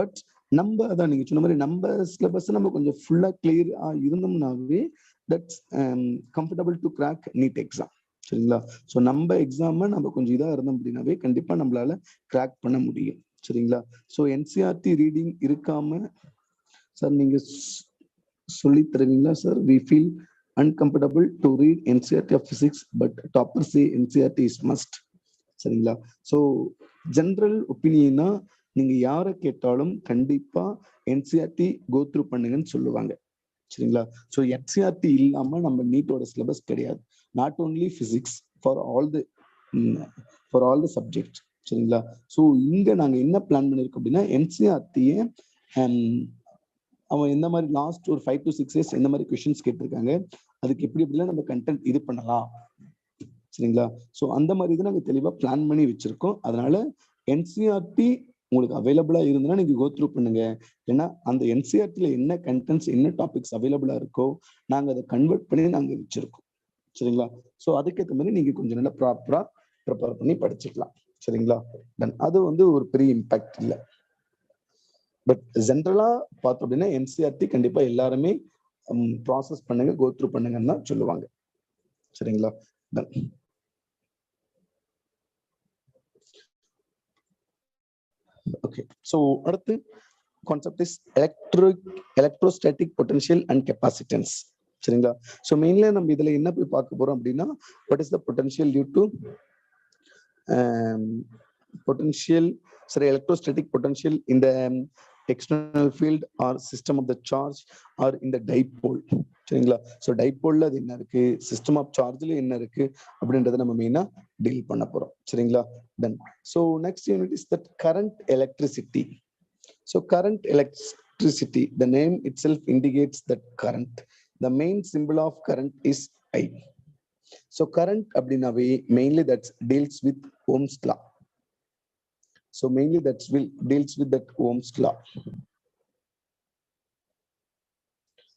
But நம்ம அதான் நீங்க சொன்ன மாதிரி நம்ம syllabus நம்ம கொஞ்சம் ஃபுல்லா clear இருந்தோம்னாவே that's comfortable to crack NEET exam. சரிங்களா? ஸோ நம்ம எக்ஸாம நம்ம கொஞ்சம் இதா இருந்தோம் அப்படின்னாவே கண்டிப்பா நம்மளால கிராக் பண்ண முடியும். சரிங்களா? ஸோ என்சிஆர்டி ரீடிங் இருக்காம சார் நீங்க சொல்லி தருவீங்களா sir? We feel uncomfortable to read NCERT of physics, but toppers say NCERT is must. சரிங்களா? ஸோ ஜெனரல் ஒப்பீனியனா நீங்க யாரை கேட்டாலும் கண்டிப்பா என்சிஆர்டி கோ த்ரூ பண்ணுங்கன்னு சொல்லுவாங்க. சரிங்களா? ஸோ என்சிஆர்டி இல்லாம நம்ம நீட்டோட சிலபஸ் கிடையாது. Not only physics, for all the subject. சரிங்களா? ஸோ இங்க நாங்க என்ன பிளான் பண்ணிருக்கோம் அப்படின்னா என்சிஆர்டியை அவன் எந்த மாதிரி லாஸ்ட் ஒரு 5 to 6 years எந்த மாதிரி கொஸ்டின்ஸ் கேட்டிருக்காங்க, அதுக்கு எப்படி எப்படிலாம் நம்ம கண்டென்ட் இது பண்ணலாம். சரிங்களா? ஸோ அந்த மாதிரி தான் நாங்கள் தெளிவாக பிளான் பண்ணி வச்சிருக்கோம். அதனால என்சிஆர்டி உங்களுக்கு அவைலபிளா இருந்ததுன்னா நீங்க கோ த்ரூ பண்ணுங்க. ஏன்னா அந்த என்சிஆர்டில என்ன கண்டென்ட்ஸ் என்ன டாபிக்ஸ் அவைலபிளா இருக்கோ நாங்க அதை கன்வெர்ட் பண்ணி நாங்க வச்சிருக்கோம். சரிங்களா? ஸோ அதுக்கேற்ற மாதிரி நீங்க கொஞ்சம் நல்லா ப்ராப்பரா ப்ரிப்பேர் பண்ணி படிச்சுக்கலாம். சரிங்களா? அது ஒரு பெரிய இம்பாக்ட் இல்லை. பட் ஜென்ரலா பார்த்தோம் அப்படின்னா என்சிஆர்டி கண்டிப்பா எல்லாருமே ப்ராசஸ் பண்ணுங்க, கோ த்ரூ பண்ணுங்கன்னு தான் சொல்லுவாங்க. சரிங்களா? ஓகே, ஸோ அடுத்து concept is electrostatic potential and capacitance. சரிங்களா? ஸோ மெயின்ல நம்ம இதுல என்ன போய் பார்க்க போறோம் அப்படின்னா what is the potential due to potential, sorry, electrostatic potential in the external field or system of the charge or in the dipole. சரிங்களா? ஸோ டைபோல்ல அது என்ன இருக்கு, சிஸ்டம் ஆஃப் சார்ஜ்ல என்ன இருக்கு அப்படின்றத நம்ம மெயினா டீல் பண்ண போறோம். சரிங்களா? Then so next unit is that current electricity. So current electricity, the name itself indicates that current. The main symbol of current is I. So current அப்படின்னாவே mainly that deals with Ohm's law. So mainly that will deals with that Ohm's law.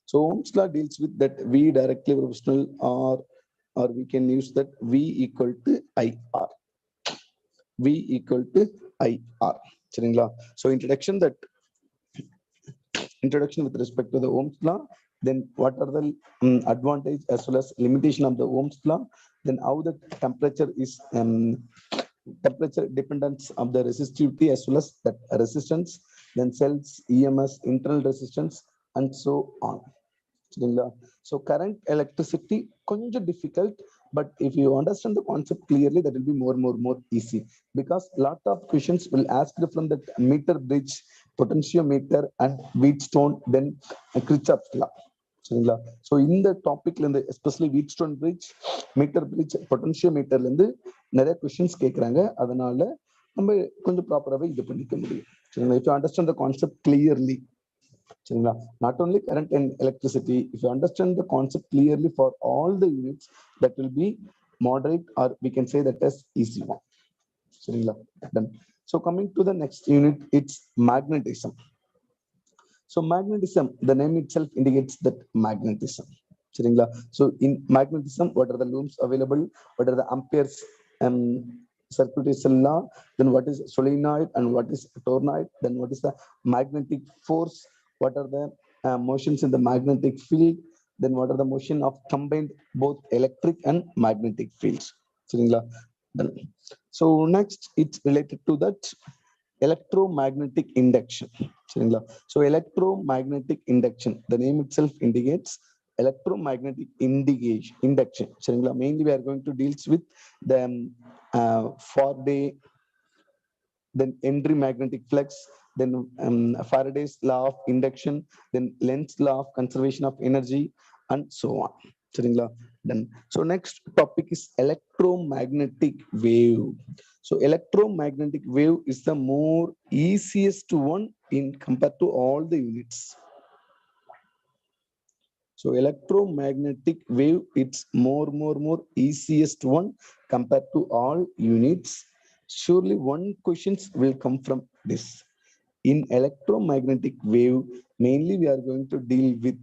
So Ohm's law deals with that V directly proportional, or we can use that V equal to IR. V equal to IR. சரிங்களா? So introduction with respect to the Ohm's law, then what are the advantage as well as limitation of the Ohm's law, then how the temperature is temperature dependence of the resistivity as well as that resistance, then cells, EMS, internal resistance, and so on. So current electricity கொஞ்சம் difficult, but if you understand the concept clearly, that will be more easy, because lot of questions will ask from the meter bridge, potentiometer, and Wheatstone, then Kirchhoff's law. சரிங்களா? So இந்த டாபிக்ல இருந்து especially Wheatstone bridge, meter bridge, பொட்டன்ஷியோமீட்டர்ல இருந்து நிறைய questions கேட்கறாங்க. அதனால நம்ம கொஞ்சம் ப்ராப்பராகவே இது பண்ணிக்க முடியும். சரிங்களா? If you understand the concept clearly, சரிங்களா, not only current and electricity, if you understand the concept clearly for all the units, that will be moderate, or we can say that as easy one. சரிங்களா? Done. So coming to the next unit, it's magnetism. So magnetism, the name itself indicates that magnetism. சரிங்களா? So in magnetism, what are the looms available? What are the amperes circuitous law? Then what is solenoid and what is toroid? Then what is the magnetic force? What are the motions in the magnetic field? Then what are the motion of combined both electric and magnetic fields? சரிங்களா? Done. So next, it's related to that electromagnetic induction. சரிங்களா? So electromagnetic induction, the name itself indicates electromagnetic induction. சரிங்களா? Mainly we are going to deal with the Faraday, then Henry magnetic flux, then Faraday's law of induction, then Lenz's law of conservation of energy, and so on. சரிங்களா? Then so next topic is electromagnetic wave. So electromagnetic wave is the more easiest one in compared to all the units. So electromagnetic wave, it's more easiest one compared to all units. Surely one questions will come from this. In electromagnetic wave, mainly we are going to deal with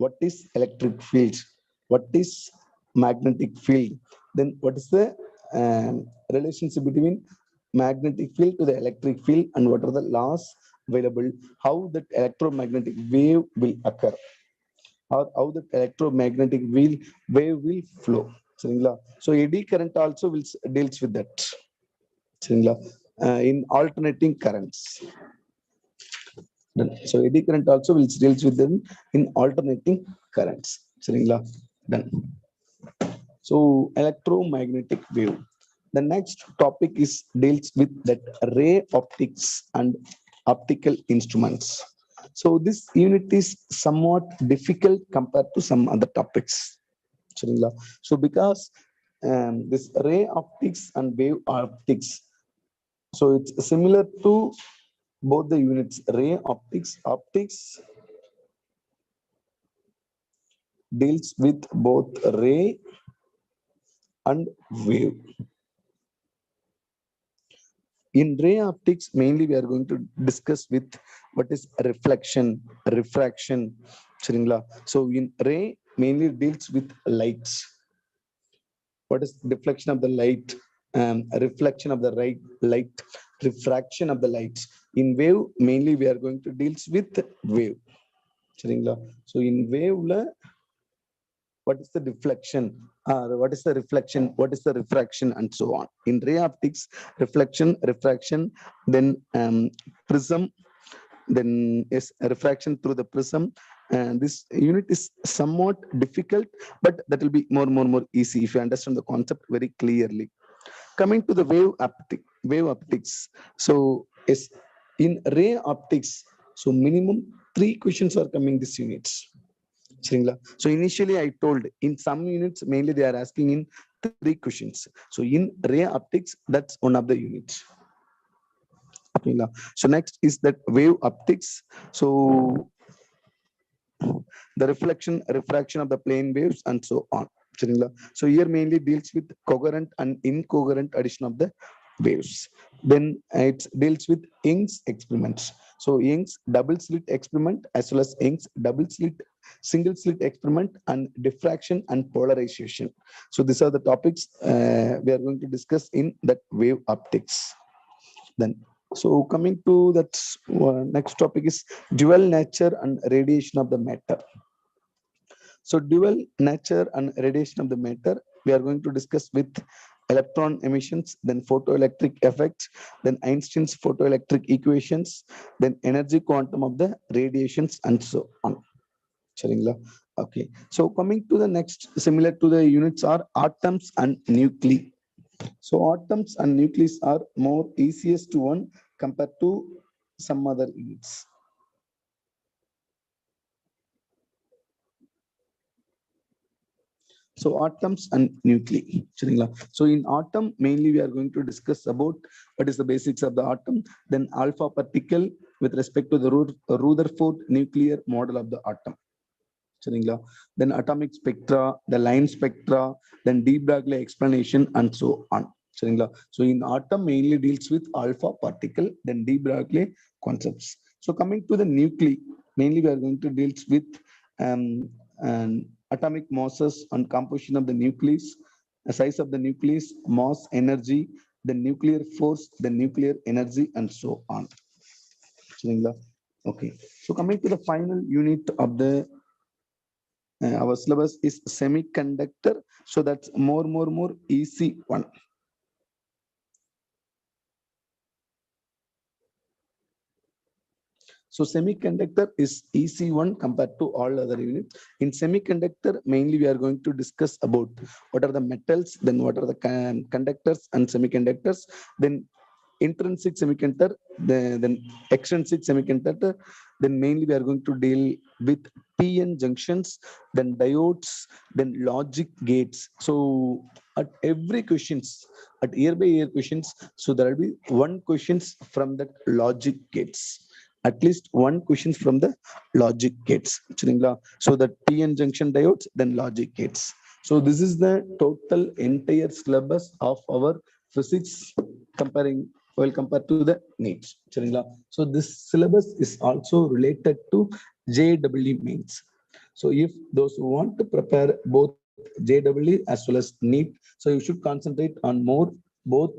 what is electric field, what is magnetic field, then what is the relationship between magnetic field to the electric field, and what are the laws available, how that electromagnetic wave will occur, or how the electromagnetic wave will flow. சரிங்களா? So eddy current also will deals with that. சரிங்களா? In alternating currents. So eddy current also will deals with them in alternating currents. சரிங்களா? Done. So electromagnetic wave. The next topic is deals with that ray optics and optical instruments. So this unit is somewhat difficult compared to some other topics. சரிங்களா? So because this ray optics and wave optics, so it's similar to both the units. Ray optics deals with both ray and wave. In ray optics, mainly we are going to discuss with what is reflection, refraction. சரிங்களா? So in ray, mainly deals with lights. What is deflection of the light, reflection of the light, refraction of the lights. In wave, mainly we are going to deal with wave. சரிங்களா? So in wave, what is the deflection, what is the reflection, what is the refraction, and so on. In ray optics, reflection, refraction, then prism, then is refraction through the prism. And this unit is somewhat difficult, but that will be more easy if you understand the concept very clearly. Coming to the wave optics. So is in ray optics, so minimum 3 questions are coming this units. சரிங்களா? So initially I told in some units mainly they are asking in 3 questions. So in ray optics, that's one of the units. So next is that wave optics. So the reflection, refraction of the plane waves, and so on. சரிங்களா? So here mainly deals with coherent and incoherent addition of the waves. Then it deals with Young's experiments. So Young's double slit experiment as well as Young's double slit single slit experiment and diffraction and polarization. So these are the topics we are going to discuss in that wave optics. Then so coming to that next topic is dual nature and radiation of the matter. So dual nature and radiation of the matter, we are going to discuss with electron emissions, then photoelectric effects, then Einstein's photoelectric equations, then energy quantum of the radiations, and so on. சரிங்களா? Okay. So coming to the next, similar to the units are atoms and nuclei. So atoms and nuclei are more easiest to one compared to some other units. So atoms and nuclei. சரிங்களா? So in atom, mainly we are going to discuss about what is the basics of the atom, then alpha particle with respect to the Rutherford nuclear model of the atom. சரிங்களா? Then atomic spectra, the line spectra, then de Broglie explanation, and so on. சரிங்களா? So in atom mainly deals with alpha particle, then de Broglie concepts. So coming to the nuclei, mainly we are going to deal with um, atomic masses and composition of the nucleus, the size of the nucleus, mass, energy, the nuclear force, the nuclear energy, and so on. சரிங்களா? Okay. So coming to the final unit of the our syllabus is semiconductor, so that's more easy one. So semiconductor is easy one compared to all other units. In semiconductor, mainly we are going to discuss about what are the metals, then what are the conductors and semiconductors, then intrinsic semiconductor, then extrinsic semiconductor. Then mainly we are going to deal with PN junctions, then diodes, then logic gates. So at every questions, at year by year questions, so there will be one questions from that logic gates. At least one questions from the logic gates. சரிங்களா? So that PN junction diodes, then logic gates. So this is the total entire syllabus of our physics comparing compared to the Neet. சரிங்களா? So this syllabus is also related to JEE mains. So if those who want to prepare both JEE as well as Neet, so you should concentrate on more both.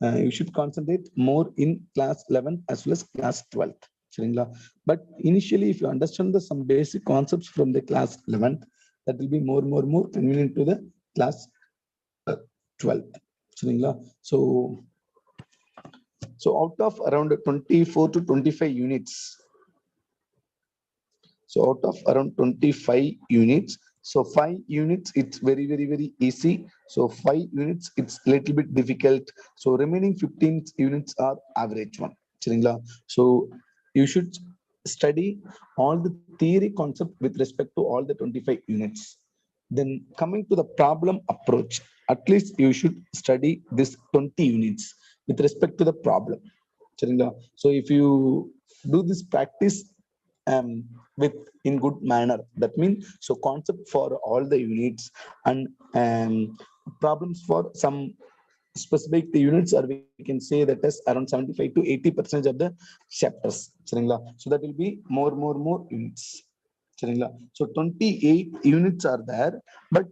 You should concentrate more in class 11 as well as class 12th. சரிங்களா? But initially, if you understand the some basic concepts from the class 11th, that will be more convenient to the class 12th. சரிங்களா? So out of around 24 to 25 units, so out of around 25 units, so 5 units, it's very easy. So 5 units, it's little bit difficult. So remaining 15 units are average one. சரிங்களா? So you should study all the theory concept with respect to all the 25 units. Then coming to the problem approach, at least you should study this 20 units with respect to the problem. சரிங்களா? So if you do this practice um, with in good manner, that means so concept for all the units and problems for some specific units, or we can say that is around 75 to 80% of the chapters. சரிங்களா? So that will be more units. சரிங்களா? So 28 units are there, but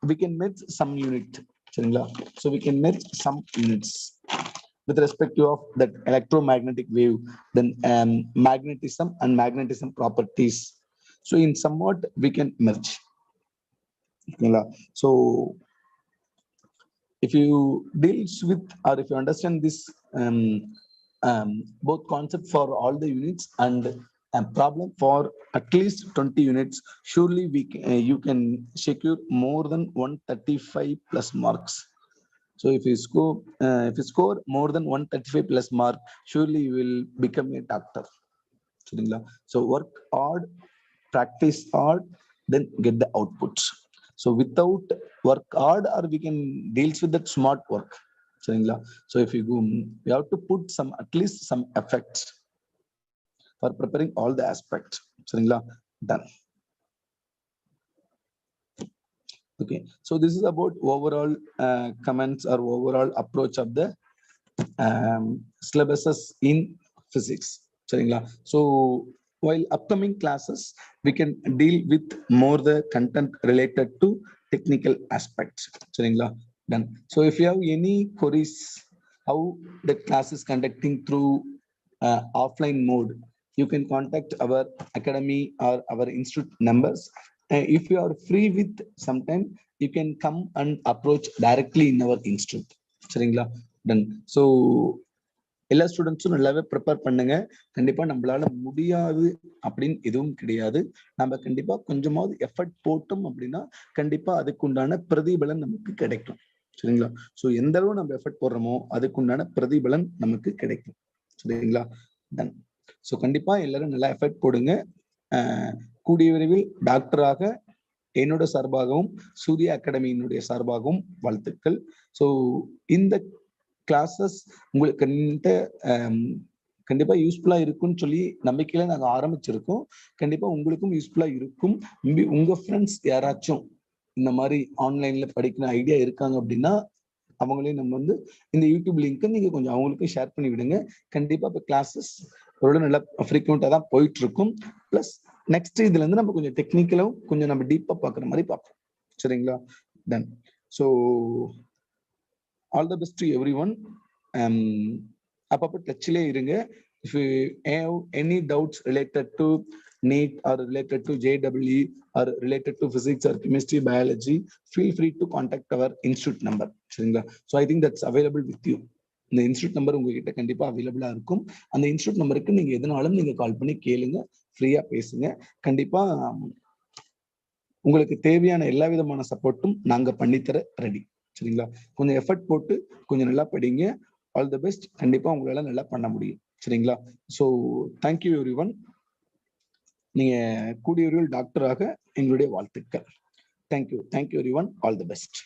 we can merge some unit. சரிங்களா? So we can merge some units with respect to of that electromagnetic wave, then magnetism and magnetism properties. So in somewhat we can merge. So if you deals with, or if you understand this both concept for all the units and a problem for at least 20 units, surely you can secure more than 135 plus marks. So if you score more than 135 plus mark, surely you will become a doctor. சரிங்களா? So work hard, practice hard, then get the outputs. So without work hard, or we can deals with that smart work. சரிங்களா? So if you go, you have to put some at least some effects for preparing all the aspects. சரிங்களா? Done. Okay, so this is about overall comments or overall approach of the syllabuses in physics. சரிங்களா? So while upcoming classes, we can deal with more the content related to technical aspects. சரிங்களா? Done. So if you have any queries, how the class is conducting through offline mode, you can contact our academy or our institute numbers. If you are free with some time, you can come and approach directly in our institute. சரிங்களா? Done. So எல்லா ஸ்டூடெண்ட்ஸும் நல்லாவே prepare பண்ணுங்க. கண்டிப்பா நம்மளால முடியாது அப்படின்னு எதுவும் கிடையாது. நம்ம கண்டிப்பா கொஞ்சமாவது எஃபர்ட் போட்டோம் அப்படின்னா கண்டிப்பா அதுக்குண்டான பிரதிபலன் நமக்கு கிடைக்கும். சரிங்களா? ஸோ எந்த அளவு நம்ம எஃபர்ட் போடுறோமோ அதுக்குண்டான பிரதிபலன் நமக்கு கிடைக்கும். சரிங்களா? டன். ஸோ கண்டிப்பா எல்லாரும் நல்லா எஃபர்ட் போடுங்க. கூடிய விரைவில் டாக்டராக என்னோட சார்பாகவும் சூர்யா அகாடமியினுடைய சார்பாகவும் வாழ்த்துக்கள். ஸோ இந்த கிளாஸஸ் உங்களுக்கு கண்டிப்பா யூஸ்ஃபுல்லா இருக்கும்னு சொல்லி நம்பிக்கையில நாங்க ஆரம்பிச்சிருக்கோம். கண்டிப்பா உங்களுக்கும் யூஸ்ஃபுல்லா இருக்கும். உங்க ஃப்ரெண்ட்ஸ் யாராச்சும் இந்த மாதிரி ஆன்லைன்ல படிக்கிற ஐடியா இருக்காங்க அப்படின்னா அவங்களையும் நம்ம வந்து இந்த யூடியூப் லிங்க் நீங்க கொஞ்சம் அவங்களுக்கும் ஷேர் பண்ணி விடுங்க. கண்டிப்பா இப்போ கிளாஸஸ் ஒரு நல்லா ஃப்ரீக்வெண்டா தான் போயிட்டு இருக்கும். பிளஸ் நெக்ஸ்ட் இதுல இருந்து நம்ம கொஞ்சம் டெக்னிக்கலும் கொஞ்சம் நம்ம டீப்பா பாக்குற மாதிரி பார்ப்போம். சரிங்களா? Done. So all the best to everyone. அப்பப்போ டச்சிலே இருங்க. If you have any doubts related to Neet or related to JEE or related to physics or chemistry, biology, feel free to contact our institute number. சரிங்களா? So I think that's available with you. இந்த institute number உங்ககிட்ட கண்டிப்பா அவைலபிளா இருக்கும். அந்த institute நம்பருக்கு நீங்க எதனாலும் நீங்க கால் பண்ணி கேளுங்க, ஃப்ரீயா பேசுங்க. கண்டிப்பா உங்களுக்கு தேவையான எல்லா விதமான சப்போர்ட்டும் நாங்க பண்ணித்தர ரெடி. சரிங்களா? கொஞ்சம் எஃபர்ட் போட்டு கொஞ்சம் நல்லா படிங்க. All the best. கண்டிப்பா உங்களால நல்லா பண்ண முடியும். சரிங்களா? So thank you everyone. நீங்க கூடிய விரைவில் டாக்டராக எங்களுடைய வாழ்த்துக்கள். Thank you everyone. All the best.